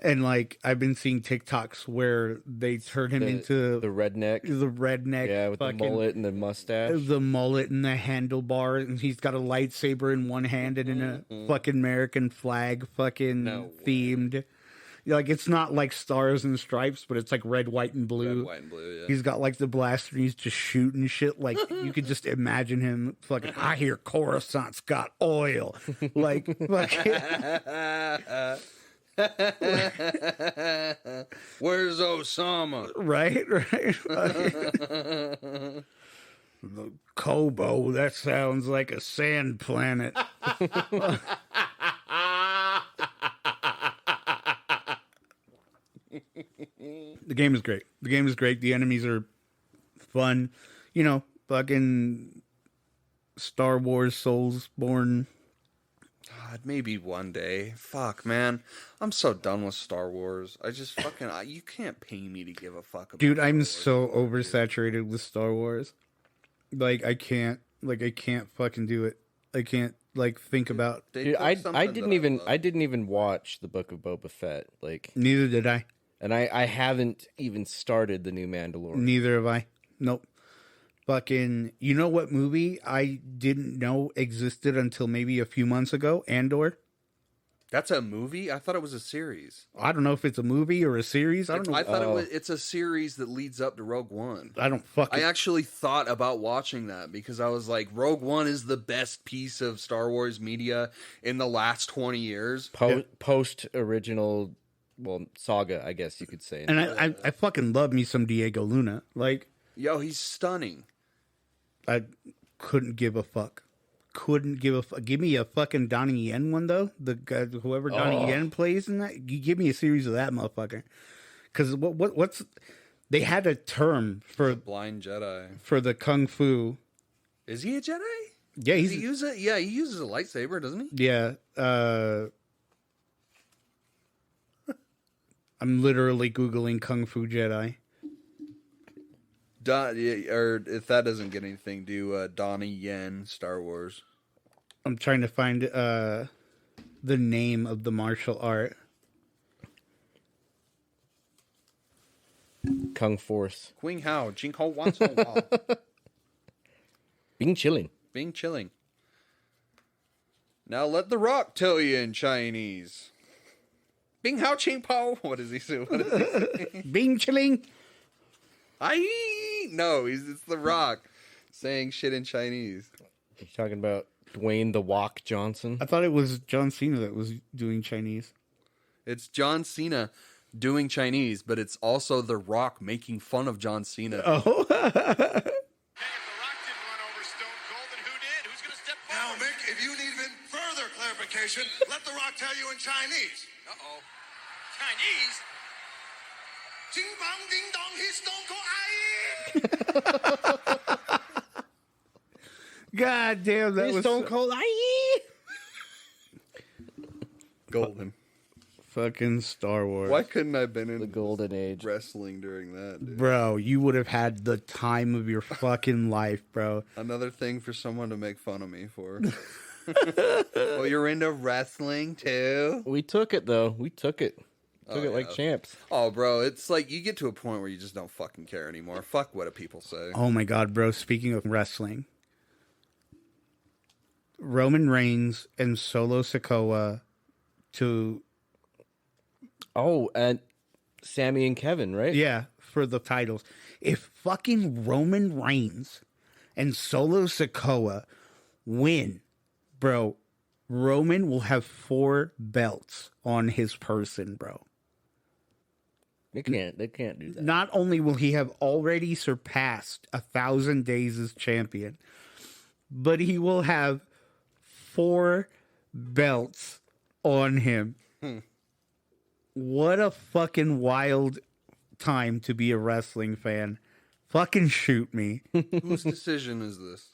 And like I've been seeing TikToks where they turn him into the redneck. the redneck, Yeah, with the mullet and the mustache. the mullet and the handlebar, and he's got a lightsaber in one hand and in a fucking American flag, fucking themed. Like it's not like stars and stripes, but it's like red, white, and blue. Red, white, and blue. Yeah. He's got like the blaster, and he's just shooting shit. Like you could just imagine him fucking. I hear Coruscant's got oil, like fucking. Where's Osama? Right. The Kobo, that sounds like a sand planet. The game is great. The game is great. The enemies are fun. You know, fucking Star Wars Soulsborne. God, maybe one day. Fuck, man. I'm so done with Star Wars. I just fucking... you can't pay me to give a fuck about Dude, I'm Star Wars. so oversaturated with Star Wars. Like, I can't fucking do it. I can't, like, think about... They Dude, put I something didn't that even love. I didn't even watch the Book of Boba Fett. Like, Neither did I. and I haven't even started the new Mandalorian. Neither have I. Nope. Fucking, you know what movie I didn't know existed until maybe a few months ago? Andor. That's a movie? I thought it was a series. I don't know if it's a movie or a series. I don't know. I thought it's a series that leads up to Rogue One. I don't fucking. I actually thought about watching that because I was like, Rogue One is the best piece of Star Wars media in the last 20 years. Post original, well, saga, I guess you could say. And I fucking love me some Diego Luna. Like, Yo, he's stunning. I couldn't give a fuck. Couldn't give a fuck. Give me a fucking Donnie Yen one though. The guy, whoever Donnie Yen plays in that, you give me a series of that motherfucker. Because what's they had a term for Blind Jedi. for the kung fu. Is he a Jedi? Yeah, Does he use it? Yeah, he uses a lightsaber, doesn't he? yeah. I'm literally googling kung fu Jedi. Or if that doesn't get anything, do Donnie Yen Star Wars. I'm trying to find the name of the martial art. Kung Force. Queen Hao, Jing Ho Wan So Wao. Being chilling. Being chilling. Now let the Rock tell you in Chinese. Bing Hao Ching Pao. What does he say? What does he say? Bing chilling. No, it's the Rock saying shit in Chinese. You're talking about Dwayne the Walk Johnson. I thought it was John Cena that was doing Chinese. It's John Cena doing Chinese, but it's also the Rock making fun of John Cena. Oh. Hey, if The Rock didn't run over Stone Cold, then who did? Who's going to step Now, forward? Mick, if you need even further clarification, let The Rock tell you in Chinese. Uh-oh. Chinese? Ding bang ding dong, he's Stone Cold. Aye. God damn, that was Stone Cold. Golden. fucking Star Wars. Why couldn't I have been in The golden age. wrestling during that, dude? Bro, you would have had the time of your fucking life, bro. Another thing for someone to make fun of me for. Oh, you're into wrestling too? We took it though. We took it. Took it like yeah. champs. Oh, bro, it's like you get to a point where you just don't fucking care anymore. Fuck what do people say. Oh my god, bro. Speaking of wrestling, Roman Reigns and Solo Sikoa to Oh, and Sammy and Kevin, right? yeah, for the titles. If fucking Roman Reigns and Solo Sikoa win, bro, Roman will have 4 belts on his person, bro. They can't do that. Not only will he have already surpassed 1,000 days as champion, but he will have 4 belts on him. What a fucking wild time to be a wrestling fan. Fucking shoot me. Whose decision is this?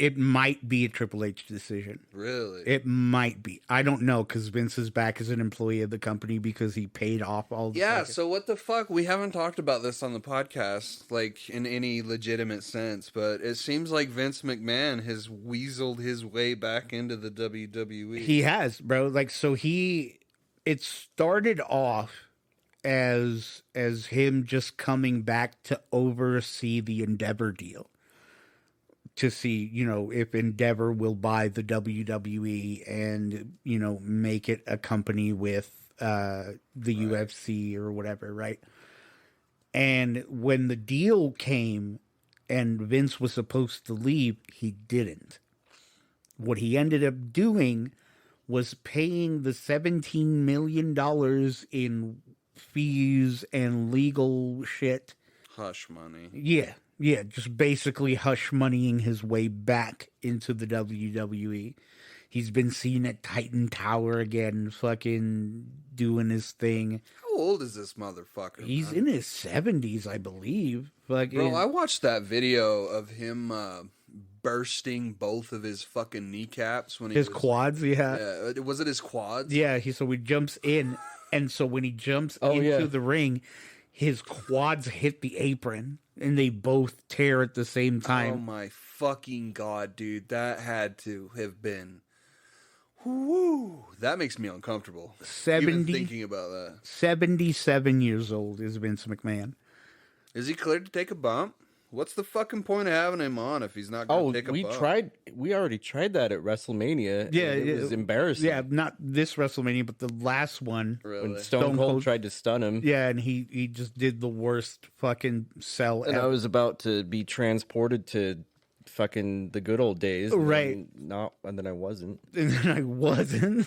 It might be a Triple H decision. Really? It might be. I don't know because Vince is back as an employee of the company because he paid off all the Yeah, fucking- so what the fuck? We haven't talked about this on the podcast, like, in any legitimate sense, but it seems like Vince McMahon has weaseled his way back into the WWE. He has, bro. Like, so he it started off as him just coming back to oversee the Endeavor deal, to see, if Endeavor will buy the WWE and, make it a company with the UFC or whatever, right? And when the deal came and Vince was supposed to leave, he didn't. What he ended up doing was paying the $17 million in fees and legal shit. Hush money. Yeah, just basically hush moneying his way back into the WWE. He's been seen at Titan Tower again, fucking doing his thing. How old is this motherfucker? He's man? in his 70s, I believe. Fucking, Bro, I watched that video of him bursting both of his fucking kneecaps when he his was, quads, yeah. Yeah, was it his quads? Yeah, he jumps in, and so when he jumps into the ring, his quads hit the apron, and they both tear at the same time. Oh my fucking god, dude. That had to have been... Woo! That makes me uncomfortable. 70, even thinking about that. 77 years old is Vince McMahon. Is he cleared to take a bump? What's the fucking point of having him on if he's not going to take a bump? We already tried that at WrestleMania. Yeah, it was embarrassing. Yeah, not this WrestleMania, but the last one. Really? When Stone Cold tried to stun him. Yeah, and he just did the worst fucking sell And ever. I was about to be transported to fucking the good old days. Right. And then I wasn't. And then I wasn't.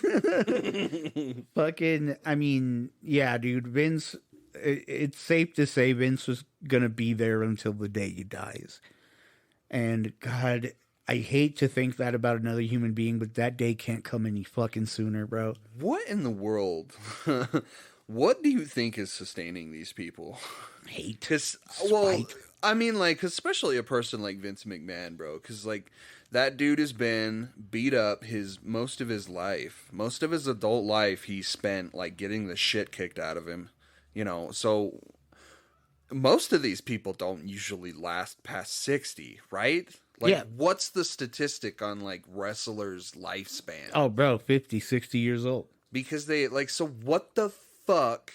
Fucking, I mean, yeah, dude, Vince, it's safe to say Vince was going to be there until the day he dies. And God, I hate to think that about another human being, but that day can't come any fucking sooner, bro. What in the world? What do you think is sustaining these people? Hate. Well, Spite. I mean, like, especially a person like Vince McMahon, bro, because, like, that dude has been beat up most of his life. Most of his adult life he spent, like, getting the shit kicked out of him, so most of these people don't usually last past 60, right? Like, Yeah. What's the statistic on, like, wrestlers' lifespan? Oh, bro, 50, 60 years old. Because they, like, so what the fuck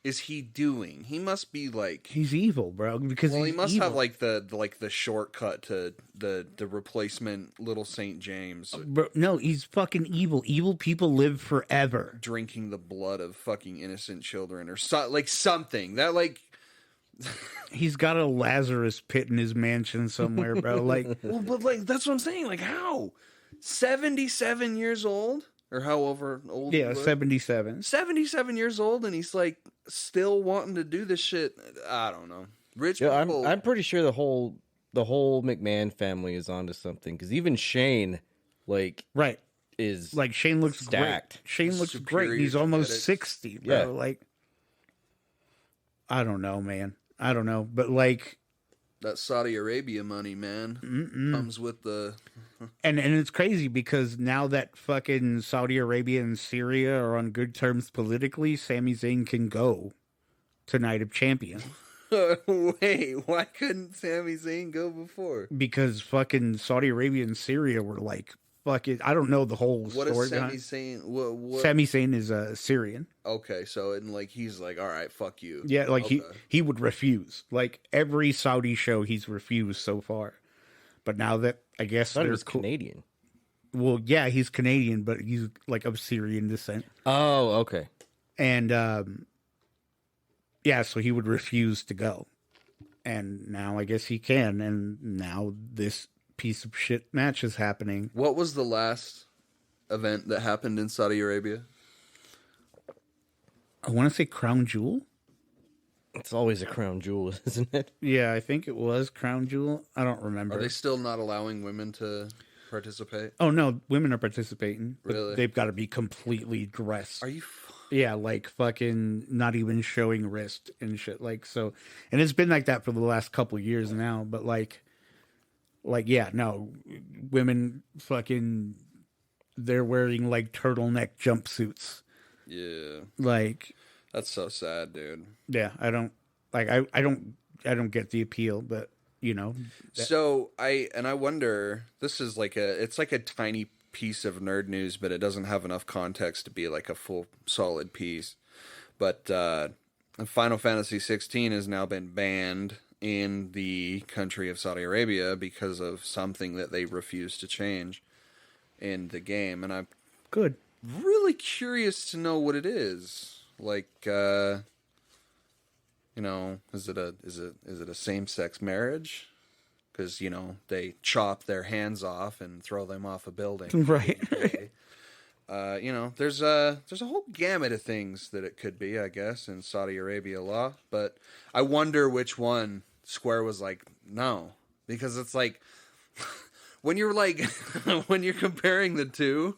is he doing? He must be like... He's evil, bro. Because Well, he he's must evil. have like the shortcut to the replacement Little Saint James, Bro, no, he's fucking evil. Evil people live forever. drinking the blood of fucking innocent children or something that like. He's got a Lazarus pit in his mansion somewhere, bro. Like, Well, but like that's what I'm saying. Like how 77 years old or however old. yeah, he was? 77. 77 years old, and he's like still wanting to do this shit. I don't know. Rich Yeah, people. I'm pretty sure the whole McMahon family is onto something because even Shane, like, Right. is Like, Shane looks Stacked. great. Shane looks Superior great. He's almost genetics. 60, bro. Yeah. Like, I don't know, man. I don't know. But, like, that Saudi Arabia money, man, comes with the. and it's crazy because now that fucking Saudi Arabia and Syria are on good terms politically, Sami Zayn can go to Night of Champions. Wait, why couldn't Sami Zayn go before? Because fucking Saudi Arabia and Syria were like, fucking, I don't know the whole What story. is Sami Zayn? What? Sami Zayn is Syrian. Okay, so and like he's like, all right, fuck you. Yeah, like Okay. he would refuse. Like every Saudi show he's refused so far. But now that I guess I thought he they're was cool. Canadian. Well, yeah, he's Canadian, but he's like of Syrian descent. Oh, okay. And yeah, so he would refuse to go. And now I guess he can, and now this piece of shit match is happening. What was the last event that happened in Saudi Arabia? I want to say Crown Jewel. It's always a crown jewel, isn't it? Yeah, I think it was Crown Jewel. I don't remember. Are they still not allowing women to participate? Oh no, women are participating. But Really? they've got to be completely dressed. Are you? Yeah, like fucking not even showing wrist and shit. Like so, and it's been like that for the last couple of years now. But like yeah, no, women fucking they're wearing like turtleneck jumpsuits. Yeah, Like that's so sad, dude. yeah, I don't like I don't get the appeal, but you know, So I wonder. This is like it's like a tiny piece of nerd news, but it doesn't have enough context to be like a full solid piece. But Final Fantasy 16 has now been banned in the country of Saudi Arabia because of something that they refuse to change in the game, and I'm Good. really curious to know what it is. Like, is it a same-sex marriage? Because they chop their hands off and throw them off a building. Right. There's a whole gamut of things that it could be, I guess, in Saudi Arabia law. But I wonder which one Square was like, no, because it's like when you're when you're comparing the two,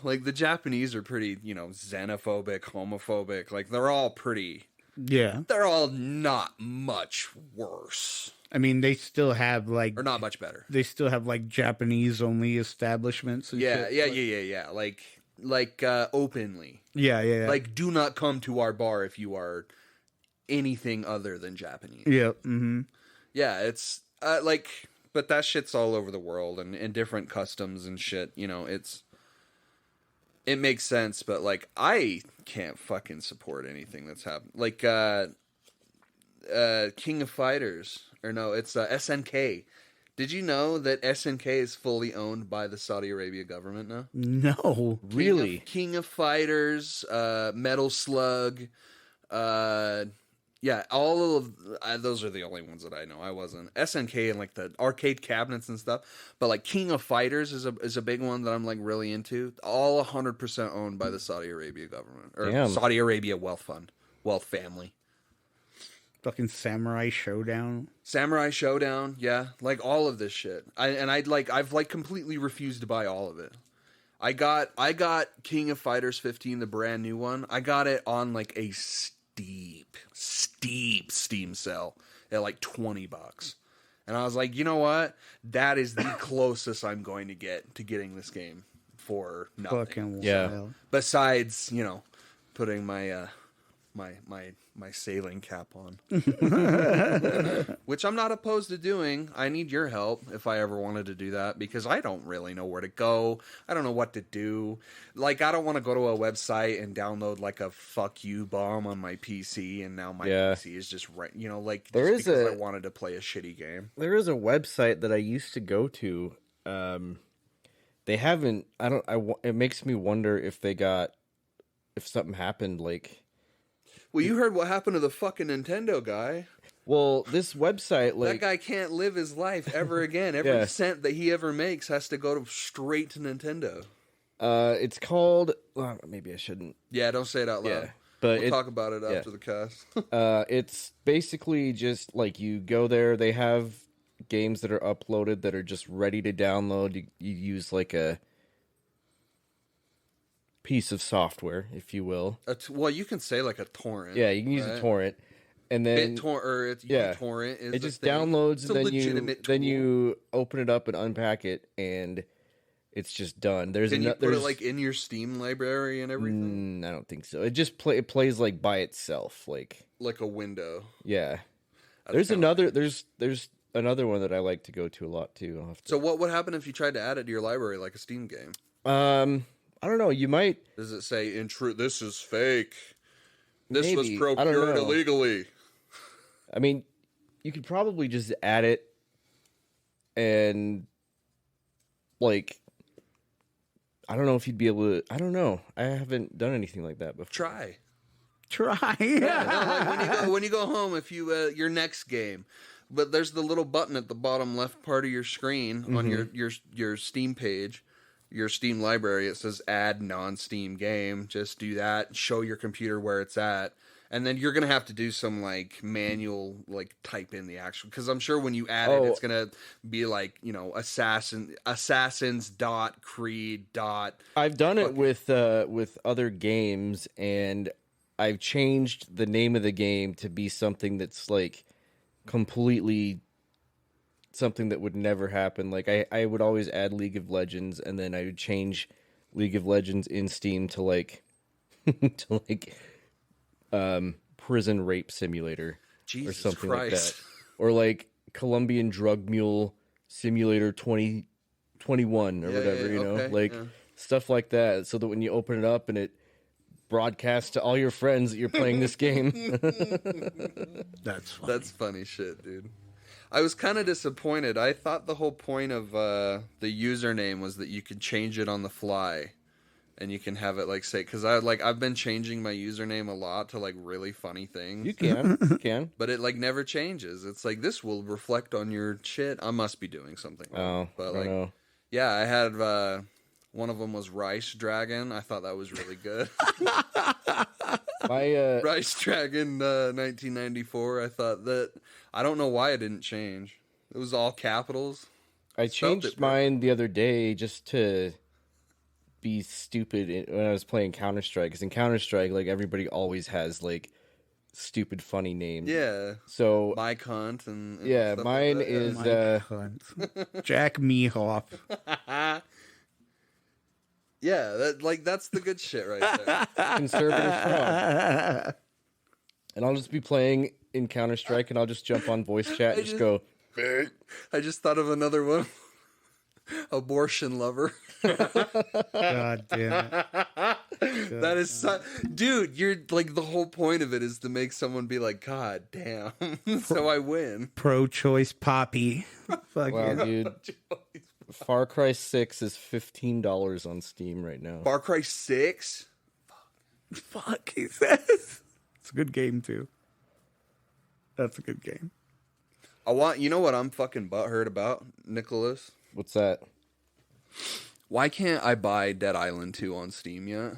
like the Japanese are pretty, xenophobic, homophobic, like they're all pretty. Yeah. They're all not much worse. I mean, they still have Or not much better. They still have Japanese only establishments. And Yeah, shit. yeah. Like openly. Yeah. Like, do not come to our bar if you are anything other than Japanese. Yeah. Mm-hmm. Yeah, it's but that shit's all over the world and different customs and shit. It makes sense, but I can't fucking support anything that's happened. Like King of Fighters, or no, it's SNK. Did you know that SNK is fully owned by the Saudi Arabia government now? No. Really? King of Fighters, Metal Slug, yeah, all of those are the only ones that I know. I wasn't SNK and the arcade cabinets and stuff, but King of Fighters is a big one that I'm really into. All 100% owned by the Saudi Arabia government or Damn. Saudi Arabia wealth family. Fucking Samurai Showdown. Samurai Showdown, yeah, all of this shit. I've completely refused to buy all of it. I got King of Fighters 15, the brand new one. I got it on a steep Steam sale at $20. And I was like, you know what? That is the closest I'm going to get to getting this game for nothing. Fucking Yeah. wild. Besides, putting my my sailing cap on. Which I'm not opposed to doing. I need your help if I ever wanted to do that, because I don't really know where to go. I don't know what to do. I don't want to go to a website and download a fuck you bomb on my PC, and now my PC is just right. There just is because a- I wanted to play a shitty game. There is a website that I used to go to. They haven't. It makes me wonder if something happened. Well, you heard what happened to the fucking Nintendo guy. Well, this website, That guy can't live his life ever again. Every Yeah. cent that he ever makes has to go straight to Nintendo. it's called. Well, maybe I shouldn't. Yeah, don't say it out loud. Yeah, but We'll talk about it after the cast. It's basically just you go there. They have games that are uploaded that are just ready to download. You use a piece of software, if you will. Well, you can say a torrent. Yeah, you can use a torrent, and then BitTorrent or torrent is it just a thing. downloads, It's and a then legitimate then tool. you open it up and unpack it, and it's just done. There's Can you put there's, it in your Steam library and everything, I don't think so. It just it plays by itself, like a window. yeah. That's There's another one that I like to go to a lot too. I'll have to- So what would happen if you tried to add it to your library like a Steam game? I don't know. You might. Does it say in truth this is fake? This was Maybe. I don't procured know. illegally. I mean, you could probably just add it and I don't know if you'd be able to. I don't know. I haven't done anything like that before. Try. Yeah. When you go home, if you your next game, but there's the little button at the bottom left part of your screen on your Steam page, your Steam library. It says add non-Steam game. Just do that. Show your computer where it's at, and then you're gonna have to do some manual type in the actual, because I'm sure when you add it, it's gonna be assassins dot creed dot. I've done it with other games, and I've changed the name of the game to be something that's completely something that would never happen. I would always add League of Legends, and then I would change League of Legends in Steam to prison rape simulator Jesus or something Christ. like that, or Colombian drug mule simulator 20 21 or Yeah, whatever, yeah, you know, okay, like yeah. stuff like that. So that when you open it up and it broadcasts to all your friends that you're playing this game. That's funny. That's funny shit, dude. I was kind of disappointed. I thought the whole point of the username was that you could change it on the fly, and you can have it like say because I've been changing my username a lot to like really funny things. You can. But it like never changes. It's like this will reflect on your shit. I must be doing something wrong. Oh, But I like, don't know. yeah, I had one of them was Rice Dragon. I thought that was really good. My Rice Dragon 1994. I thought that I don't know why it didn't change. It was all capitals. I Spelled changed it mine the other day just to be stupid when I was playing Counter-Strike. Because in Counter-Strike, like, everybody always has, like, stupid, funny names. Yeah, So, my cunt and yeah, stuff mine like that, is, My cunt. Jack Mehoff. yeah, that's the good shit right there. Conservative Frog. And I'll just be playing in Counter-Strike, and I'll just jump on voice chat and just go, I just thought of another one. Abortion lover. God damn it. That is dude, you're like the whole point of it is to make someone be like, God damn. So I win. Pro-choice poppy. Fuck wow, yeah. dude. Far Cry 6 is $15 on Steam right now. Far Cry 6? Fuck, he says. It's a good game, too. That's a good game. You know what I'm fucking butthurt about, Nicholas? What's that? Why can't I buy Dead Island 2 on Steam yet?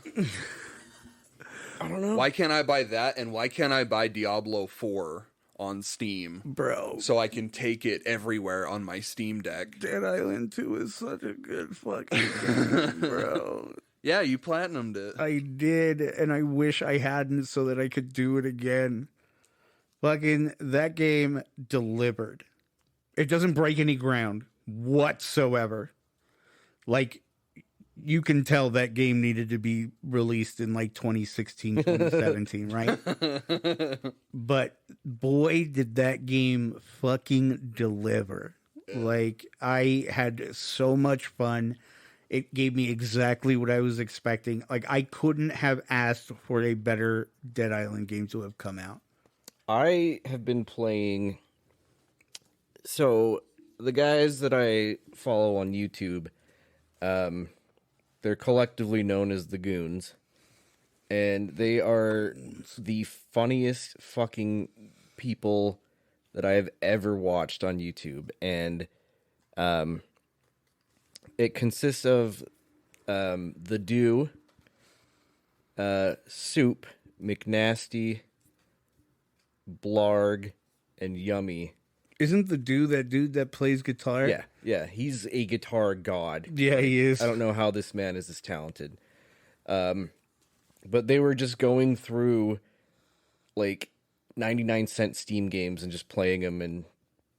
I don't know. Why can't I buy that, and why can't I buy Diablo 4 on Steam? Bro. So I can take it everywhere on my Steam Deck. Dead Island 2 is such a good fucking game, bro. Yeah, you platinumed it. I did, and I wish I hadn't so that I could do it again. Fucking, that game delivered. It doesn't break any ground whatsoever. Like, you can tell that game needed to be released in like 2016, 2017, right? But boy, did that game fucking deliver. Like, I had so much fun. It gave me exactly what I was expecting. Like, I couldn't have asked for a better Dead Island game to have come out. I have been playing. So the guys that I follow on YouTube, they're collectively known as the Goons, and they are the funniest fucking people that I have ever watched on YouTube. And it consists of the Dew, Soup, McNasty, Blarg, and Yummy. Isn't the dude that plays guitar? Yeah, he's a guitar god. Yeah, he is. I don't know how this man is this talented. But they were just going through like 99-cent Steam games and just playing them and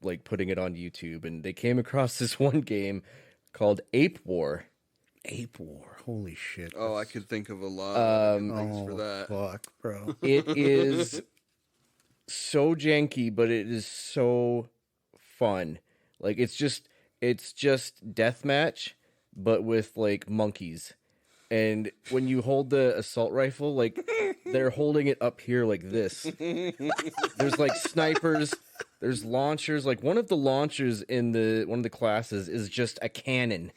like putting it on YouTube. And they came across this one game called Ape War. Ape War. Holy shit. Oh, I could think of a lot of things for that. Fuck, bro. It is so janky, but it is so fun. Like it's just deathmatch, but with like monkeys. And when you hold the assault rifle, like they're holding it up here like this. There's like snipers, there's launchers. Like one of the launchers in one of the classes is just a cannon.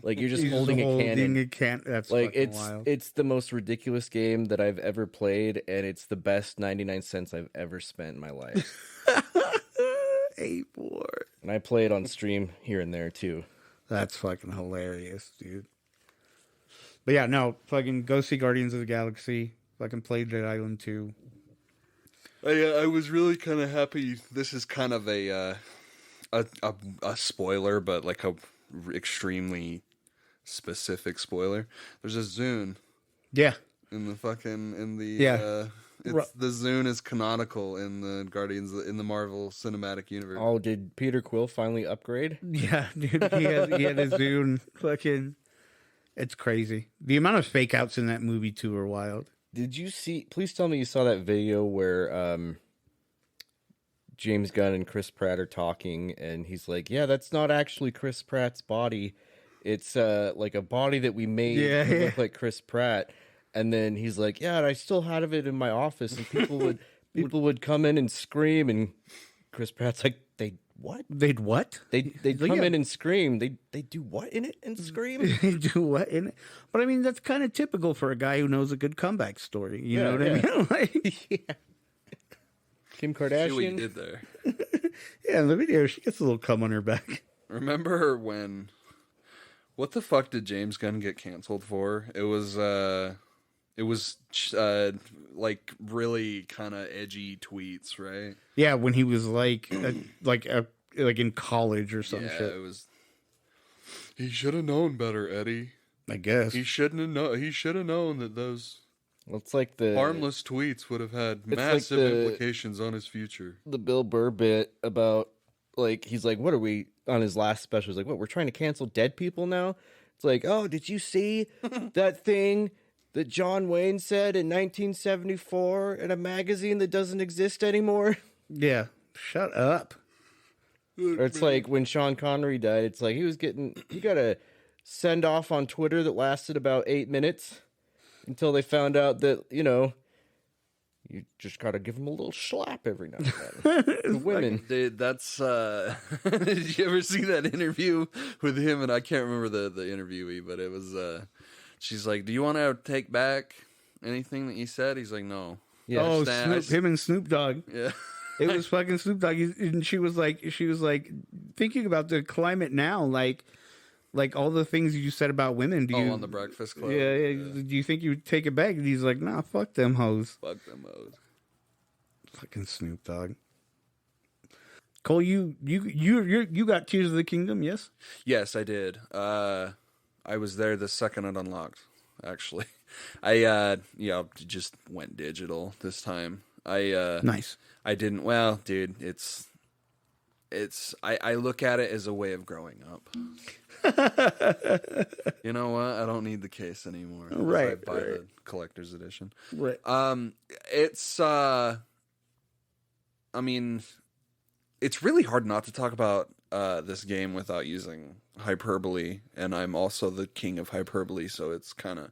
Like you're just holding a cannon. That's like fucking wild. It's the most ridiculous game that I've ever played, and it's the best 99 cents I've ever spent in my life. Ape War. And I play it on stream here and there too. That's fucking hilarious, dude. But yeah, no, fucking go see Guardians of the Galaxy. Fucking play Dead Island 2. I was really kind of happy. This is kind of a spoiler, but like a extremely specific spoiler. There's a Zune Yeah. in the Yeah. the Zune is canonical in the Guardians in the Marvel Cinematic Universe. Oh, did Peter Quill finally upgrade? Yeah, dude. He had a Zune. Fucking, it's crazy. The amount of fake outs in that movie, too, are wild. Did you see? Please tell me you saw that video where James Gunn and Chris Pratt are talking, and he's like, "Yeah, that's not actually Chris Pratt's body," It's like a body that we made to look like Chris Pratt. And then he's like, yeah, and I still had it in my office, and people would come in and scream, and Chris Pratt's like, they what? They'd what? They'd come in and scream. They do what in it and scream? They do what in it? But I mean, that's kind of typical for a guy who knows a good comeback story. You know what I mean? Like, Yeah. Kim See what you Kardashian. did there. yeah, in the video, she gets a little cum on her back. Remember when? What the fuck did James Gunn get canceled for? It was like really kind of edgy tweets, right? Yeah, when he was like in college or some Yeah, shit. it was. He should have known better, Eddie. I guess. He shouldn't have known. He should have known that those Well, it's like the harmless tweets would have had like massive the- implications on his future. the Bill Burr bit about like he's like, what are we on his last special? He's like, what, we're trying to cancel dead people now? It's like, oh, did you see that thing that John Wayne said in 1974 in a magazine that doesn't exist anymore? Yeah. Shut up. Or it's like when Sean Connery died, it's like he got a send off on Twitter that lasted about 8 minutes until they found out that, you know, you just gotta give him a little slap every now and then. The women. Dude, that's did you ever see that interview with him? And I can't remember the interviewee, but it was she's like, do you want to take back anything that you said? He's like, no. Yeah. Oh, Stan- him and Snoop Dogg. Yeah. It was fucking Snoop Dogg, and she was like, thinking about the climate now, like all the things you said about women. Do you on the Breakfast Club. Yeah. Do you think you would take it back? And he's like, nah, fuck them hoes. Fuck them hoes. Fucking Snoop Dogg. Cole, you got Tears of the Kingdom, yes? Yes, I did. I was there the second it unlocked. Actually, I just went digital this time. Nice. I didn't. Well, dude, I look at it as a way of growing up. You know what? I don't need the case anymore. Right, I buy the collector's edition. Right. It's I mean, it's really hard not to talk about this game without using hyperbole, and I'm also the king of hyperbole, so it's kind of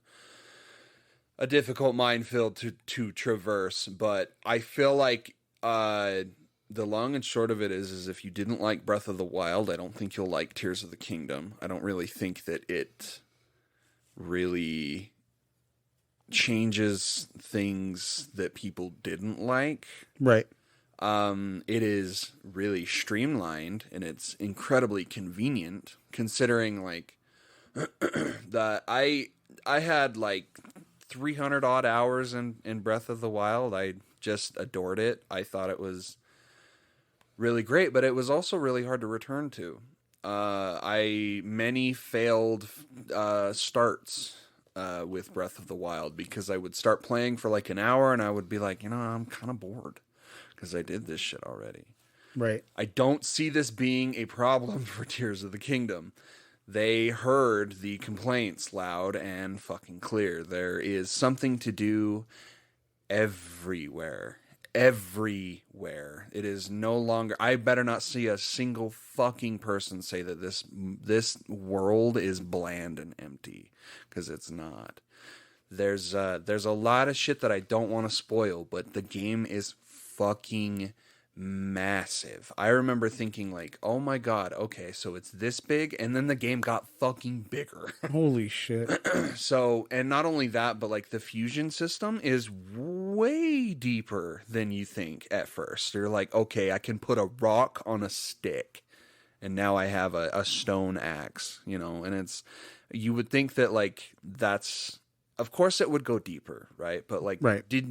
a difficult minefield to traverse. But I feel like the long and short of it is if you didn't like Breath of the Wild, I don't think you'll like Tears of the Kingdom. I don't really think that it really changes things that people didn't like. Right. It is really streamlined and it's incredibly convenient considering like that I had like 300 odd hours in Breath of the Wild. I just adored it. I thought it was really great, but it was also really hard to return to. Many failed starts with Breath of the Wild because I would start playing for like an hour and I would be like, I'm kind of bored because I did this shit already. Right. I don't see this being a problem for Tears of the Kingdom. They heard the complaints loud and fucking clear. There is something to do everywhere. Everywhere. It is no longer... I better not see a single fucking person say that this world is bland and empty, because it's not. There's a lot of shit that I don't want to spoil, but the game is fucking massive. I remember thinking like, oh my god, okay, so it's this big, and then the game got fucking bigger. Holy shit. So, and not only that, but like the fusion system is way deeper than you think at first. You're like, okay, I can put a rock on a stick, and now I have a stone axe, and it's, you would think that like that's, of course it would go deeper, right? But like, right. You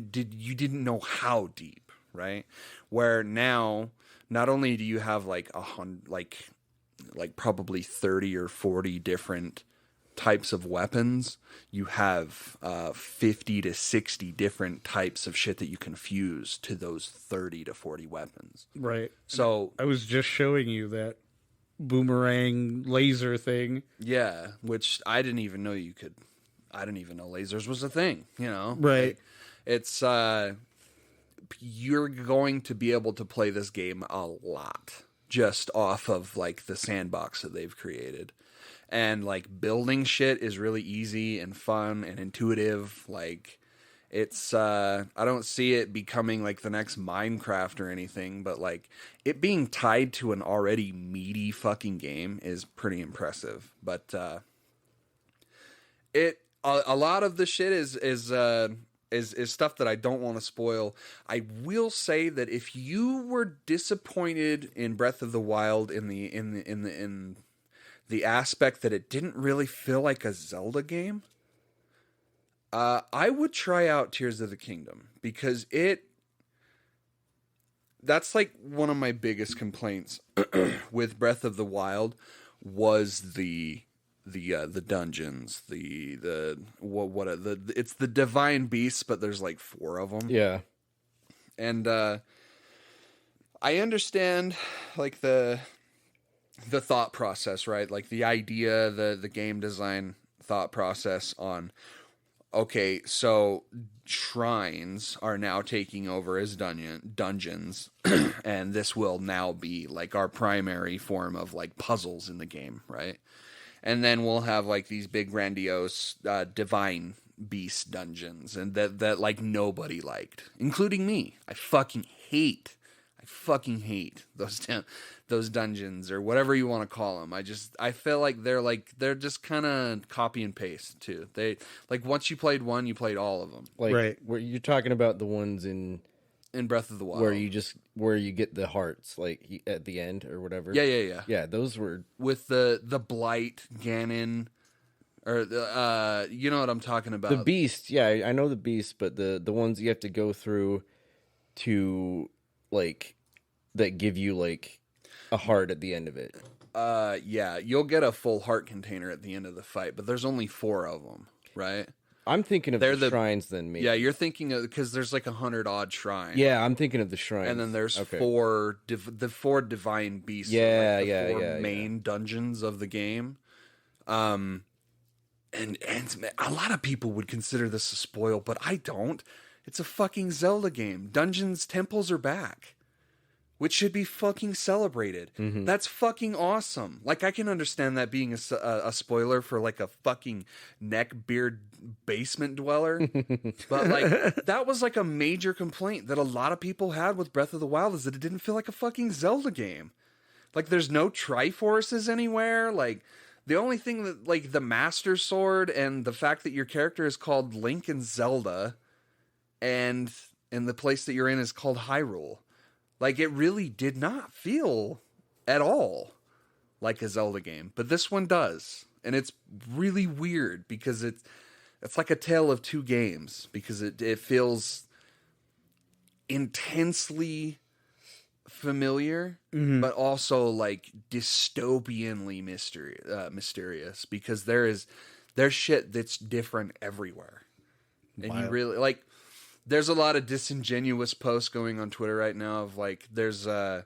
didn't know how deep, right? Where now, not only do you have like like probably 30 or 40 different types of weapons, you have 50 to 60 different types of shit that you can fuse to those 30 to 40 weapons. Right. So I was just showing you that boomerang laser thing. Yeah, which I didn't even know you could. I didn't even know lasers was a thing, Right. Like, it's you're going to be able to play this game a lot just off of like the sandbox that they've created. And like building shit is really easy and fun and intuitive. Like it's I don't see it becoming like the next Minecraft or anything, but like it being tied to an already meaty fucking game is pretty impressive. But a lot of the shit is stuff that I don't want to spoil. I will say that if you were disappointed in Breath of the Wild in the aspect that it didn't really feel like a Zelda game, I would try out Tears of the Kingdom, because that's like one of my biggest complaints with Breath of the Wild was the dungeons, it's the divine beasts, but there's like 4 of them. Yeah. And I understand like the thought process, right? Like the idea, the game design thought process on, okay, so shrines are now taking over as dungeons, and this will now be like our primary form of like puzzles in the game, right? And then we'll have like these big grandiose divine beast dungeons, and that like nobody liked, including me. I fucking hate those dungeons, or whatever you want to call them. I feel like they're just kind of copy and paste too. They like, once you played one, you played all of them. Like, Right. where you're talking about the ones in Breath of the Wild, where you get the hearts, like at the end or whatever. Yeah. Those were With the blight Ganon, or the you know what I'm talking about. the beast. Yeah, I know the beast, but the ones you have to go through to like that give you like a heart at the end of it. Yeah, you'll get a full heart container at the end of the fight, but there's only 4 of them, right? I'm thinking of They're the the- shrines then, maybe. Yeah, you're thinking of, because there's like 100 odd shrines. Yeah, I'm thinking of the shrines. And then there's Okay. 4 the 4 divine beasts. are Yeah, like the yeah, 4 yeah, main dungeons of the game. And a lot of people would consider this a spoil, but I don't. It's a fucking Zelda game. Dungeons, temples are back, which should be fucking celebrated. Mm-hmm. That's fucking awesome. Like, I can understand that being a spoiler for like a fucking neckbeard basement dweller. But like, that was like a major complaint that a lot of people had with Breath of the Wild, is that it didn't feel like a fucking Zelda game. Like, there's no Triforces anywhere. Like, the only thing that, like, the Master Sword and the fact that your character is called Link and Zelda, and the place that you're in is called Hyrule. Like, it really did not feel at all like a Zelda game. But this one does. And it's really weird, because it's like a tale of 2 games, because it feels intensely familiar, but also like dystopianly mysterious, because there's shit that's different everywhere. And you really, like, there's a lot of disingenuous posts going on Twitter right now of like, there's a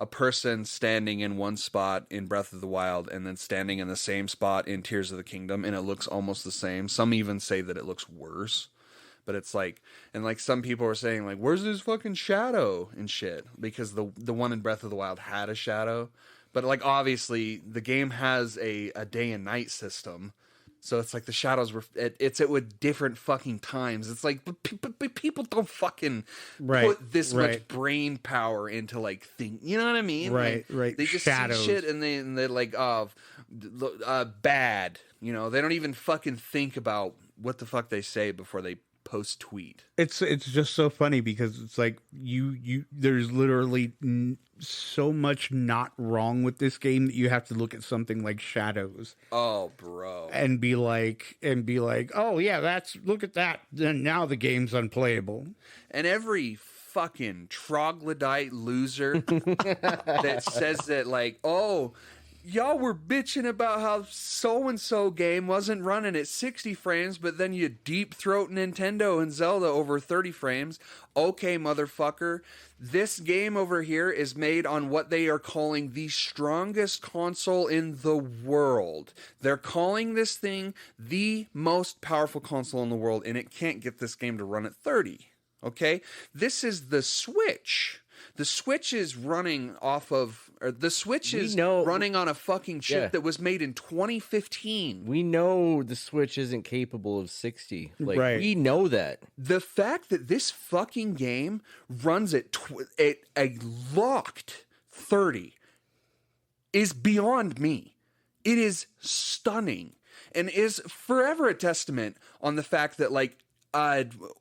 person standing in one spot in Breath of the Wild and then standing in the same spot in Tears of the Kingdom, and it looks almost the same. Some even say that it looks worse. But it's like, and like some people are saying like, where's this fucking shadow and shit? Because the one in Breath of the Wild had a shadow. But like, obviously the game has a day and night system. So it's like the shadows were, it's at with different fucking times. It's like, but people don't fucking put this much brain power into like think, you know what I mean? Right, like, right. They just Shadows. see shit and they're like, bad. You know, they don't even fucking think about what the fuck they say before they post tweet. It's just so funny, because it's like you there's literally so much not wrong with this game that you have to look at something like Shadows Oh, bro. and be like, oh yeah, look at that, then now the game's unplayable. And every fucking troglodyte loser that says that, like, oh, y'all were bitching about how so-and-so game wasn't running at 60 frames, but then you deep-throat Nintendo and Zelda over 30 frames. Okay, motherfucker. This game over here is made on what they are calling the strongest console in the world. They're calling this thing the most powerful console in the world, and it can't get this game to run at 30. Okay? This is the Switch. The Switch is running off of Or the Switch We is know- running on a fucking chip Yeah. that was made in 2015. We know the Switch isn't capable of 60. Like, Right. we know that. The fact that this fucking game runs at a locked 30 is beyond me. It is stunning and is forever a testament on the fact that, like,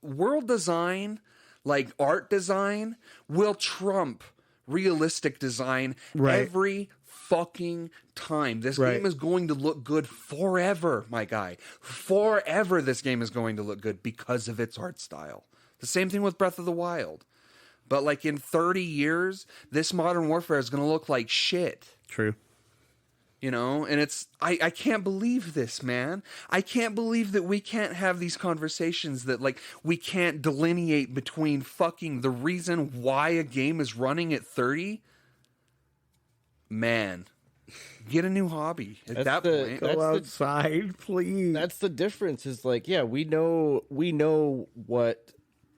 world design, like art design, will trump realistic design every fucking time. This game is going to look good forever, my guy. Forever this game is going to look good because of its art style. The same thing with Breath of the Wild. But like in 30 years, this Modern Warfare is going to look like shit. True. You know, and it's, I can't believe this, man. I can't believe that we can't have these conversations, that like we can't delineate between fucking the reason why a game is running at 30. Man, get a new hobby at that point. Go outside, please. That's the difference. Is like, yeah, we know what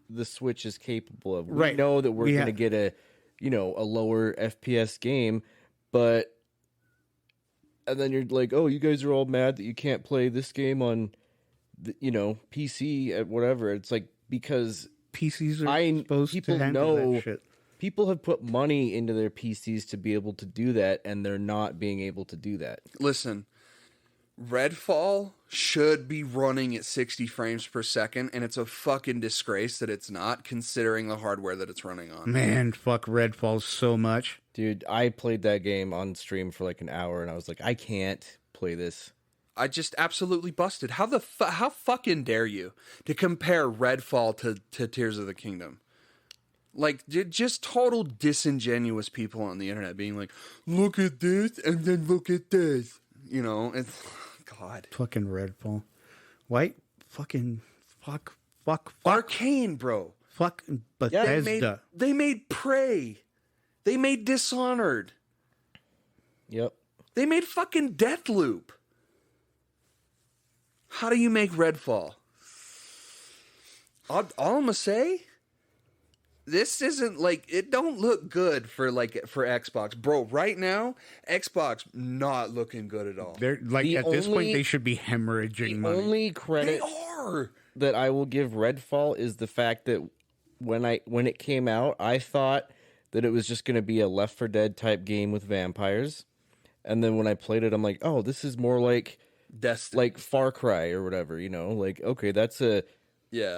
the Switch is capable of. We know that we're going to get a lower FPS game, but and then you're like, oh, you guys are all mad that you can't play this game on the, PC at whatever. It's like, because PCs are supposed to handle that shit. People have put money into their PCs to be able to do that, and they're not being able to do that. Listen, Redfall should be running at 60 frames per second, and it's a fucking disgrace that it's not, considering the hardware that it's running on. Man, fuck Redfall so much. Dude, I played that game on stream for like an hour, and I was like, I can't play this. I just absolutely busted. How fucking dare you to compare Redfall to Tears of the Kingdom? Like, just total disingenuous people on the internet being like, look at this, and then look at this. You know, it's... God. Fucking Redfall. White fucking fuck. Arcane, bro. Fuck Bethesda. They made Prey. They made Dishonored. Yep. They made fucking Deathloop. How do you make Redfall? All I'm gonna say, this isn't like, it don't look good for Xbox, bro. Right now, Xbox not looking good at all. They're like, at this point, they should be hemorrhaging money. The only credit that I will give Redfall is the fact that when it came out, I thought that it was just going to be a Left 4 Dead type game with vampires, and then when I played it, I'm like, oh, this is more like Destiny, like Far Cry or whatever. Like, okay, that's a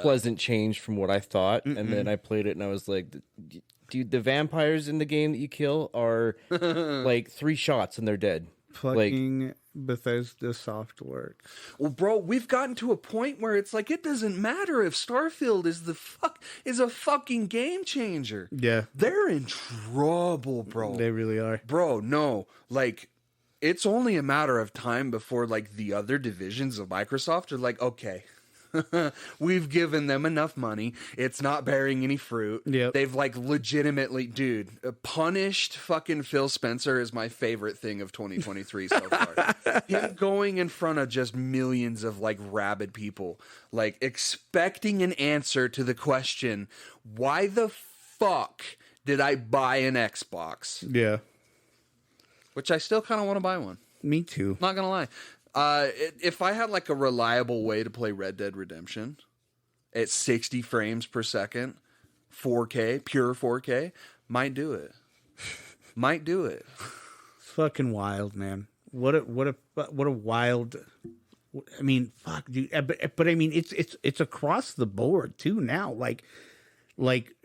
pleasant change from what I thought. And then I played it and I was like, dude, the vampires in the game that you kill are like 3 shots and they're dead. Fucking Bethesda Softworks. Well, bro, we've gotten to a point where it's like, it doesn't matter if Starfield is a fucking game changer. Yeah. They're in trouble, bro. They really are. Bro, no. Like, it's only a matter of time before like the other divisions of Microsoft are like, okay, we've given them enough money. It's not bearing any fruit. Yep. They've like legitimately, dude, punished fucking Phil Spencer is my favorite thing of 2023 so far. Him going in front of just millions of like rabid people, like expecting an answer to the question, why the fuck did I buy an Xbox? Yeah. Which I still kind of want to buy one. Me too. Not gonna lie. If I had like a reliable way to play Red Dead Redemption at 60 frames per second, 4K, pure 4K, might do it. Might do it. It's fucking wild, man. What a wild. I mean, fuck, dude. But I mean, it's across the board too now. Like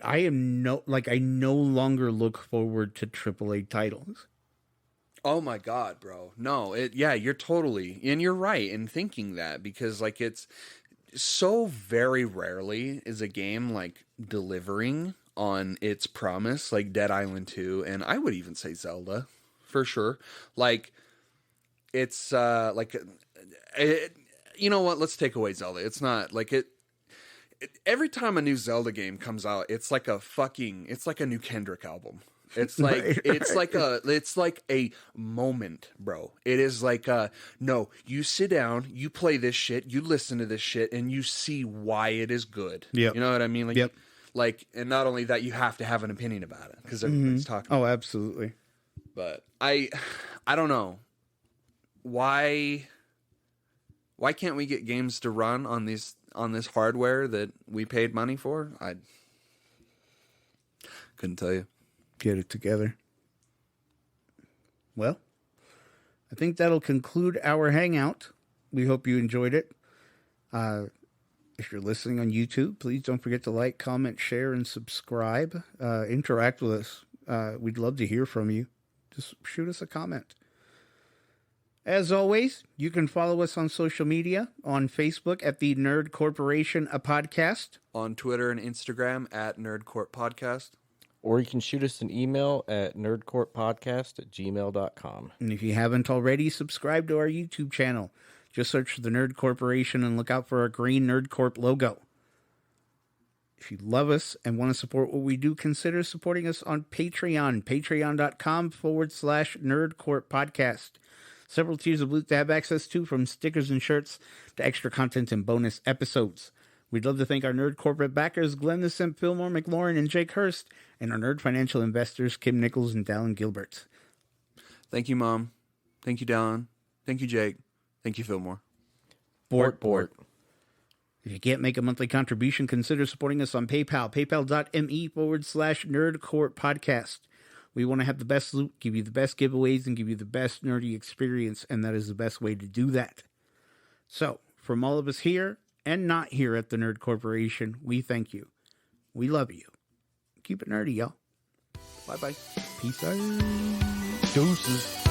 I no longer look forward to AAA titles. Oh my God, bro. No, you're totally, and you're right in thinking that, because like it's so very rarely is a game like delivering on its promise, like Dead Island 2, and I would even say Zelda for sure. Like it's you know what? Let's take away Zelda. It's not like it. Every time a new Zelda game comes out, it's like a new Kendrick album. It's like it's like a moment, bro. It is like no, you sit down, you play this shit, you listen to this shit, and you see why it is good. Yeah, you know what I mean? Like, yep. Like, and not only that, you have to have an opinion about it because everybody's talking. Oh, absolutely. But I don't know. Why can't we get games to run on this hardware that we paid money for? I couldn't tell you. Get it together. Well, I think that'll conclude our hangout. We hope you enjoyed it. If you're listening on YouTube, please don't forget to like, comment, share, and subscribe. Interact with us. We'd love to hear from you. Just shoot us a comment. As always, you can follow us on social media, on Facebook at the Nerd Corporation, a podcast. On Twitter and Instagram at Nerdcourt Podcast. Or you can shoot us an email at nerdcourtpodcast@gmail.com. And if you haven't already, subscribe to our YouTube channel. Just search for the Nerd Corporation and look out for our green Nerd Corp logo. If you love us and want to support what we do, consider supporting us on Patreon, patreon.com/nerdcorppodcast. Several tiers of loot to have access to, from stickers and shirts to extra content and bonus episodes. We'd love to thank our Nerd Corporate backers, Glenn the Simp, Fillmore, McLaurin, and Jake Hurst, and our Nerd Financial investors, Kim Nichols and Dallin Gilbert. Thank you, Mom. Thank you, Dallin. Thank you, Jake. Thank you, Fillmore. Bort. If you can't make a monthly contribution, consider supporting us on PayPal, paypal.me/nerdcorppodcast. We want to have the best loot, give you the best giveaways, and give you the best nerdy experience, and that is the best way to do that. So, from all of us here and not here at the Nerd Corporation, we thank you. We love you. Keep it nerdy, y'all. Bye-bye. Peace out. Deuces.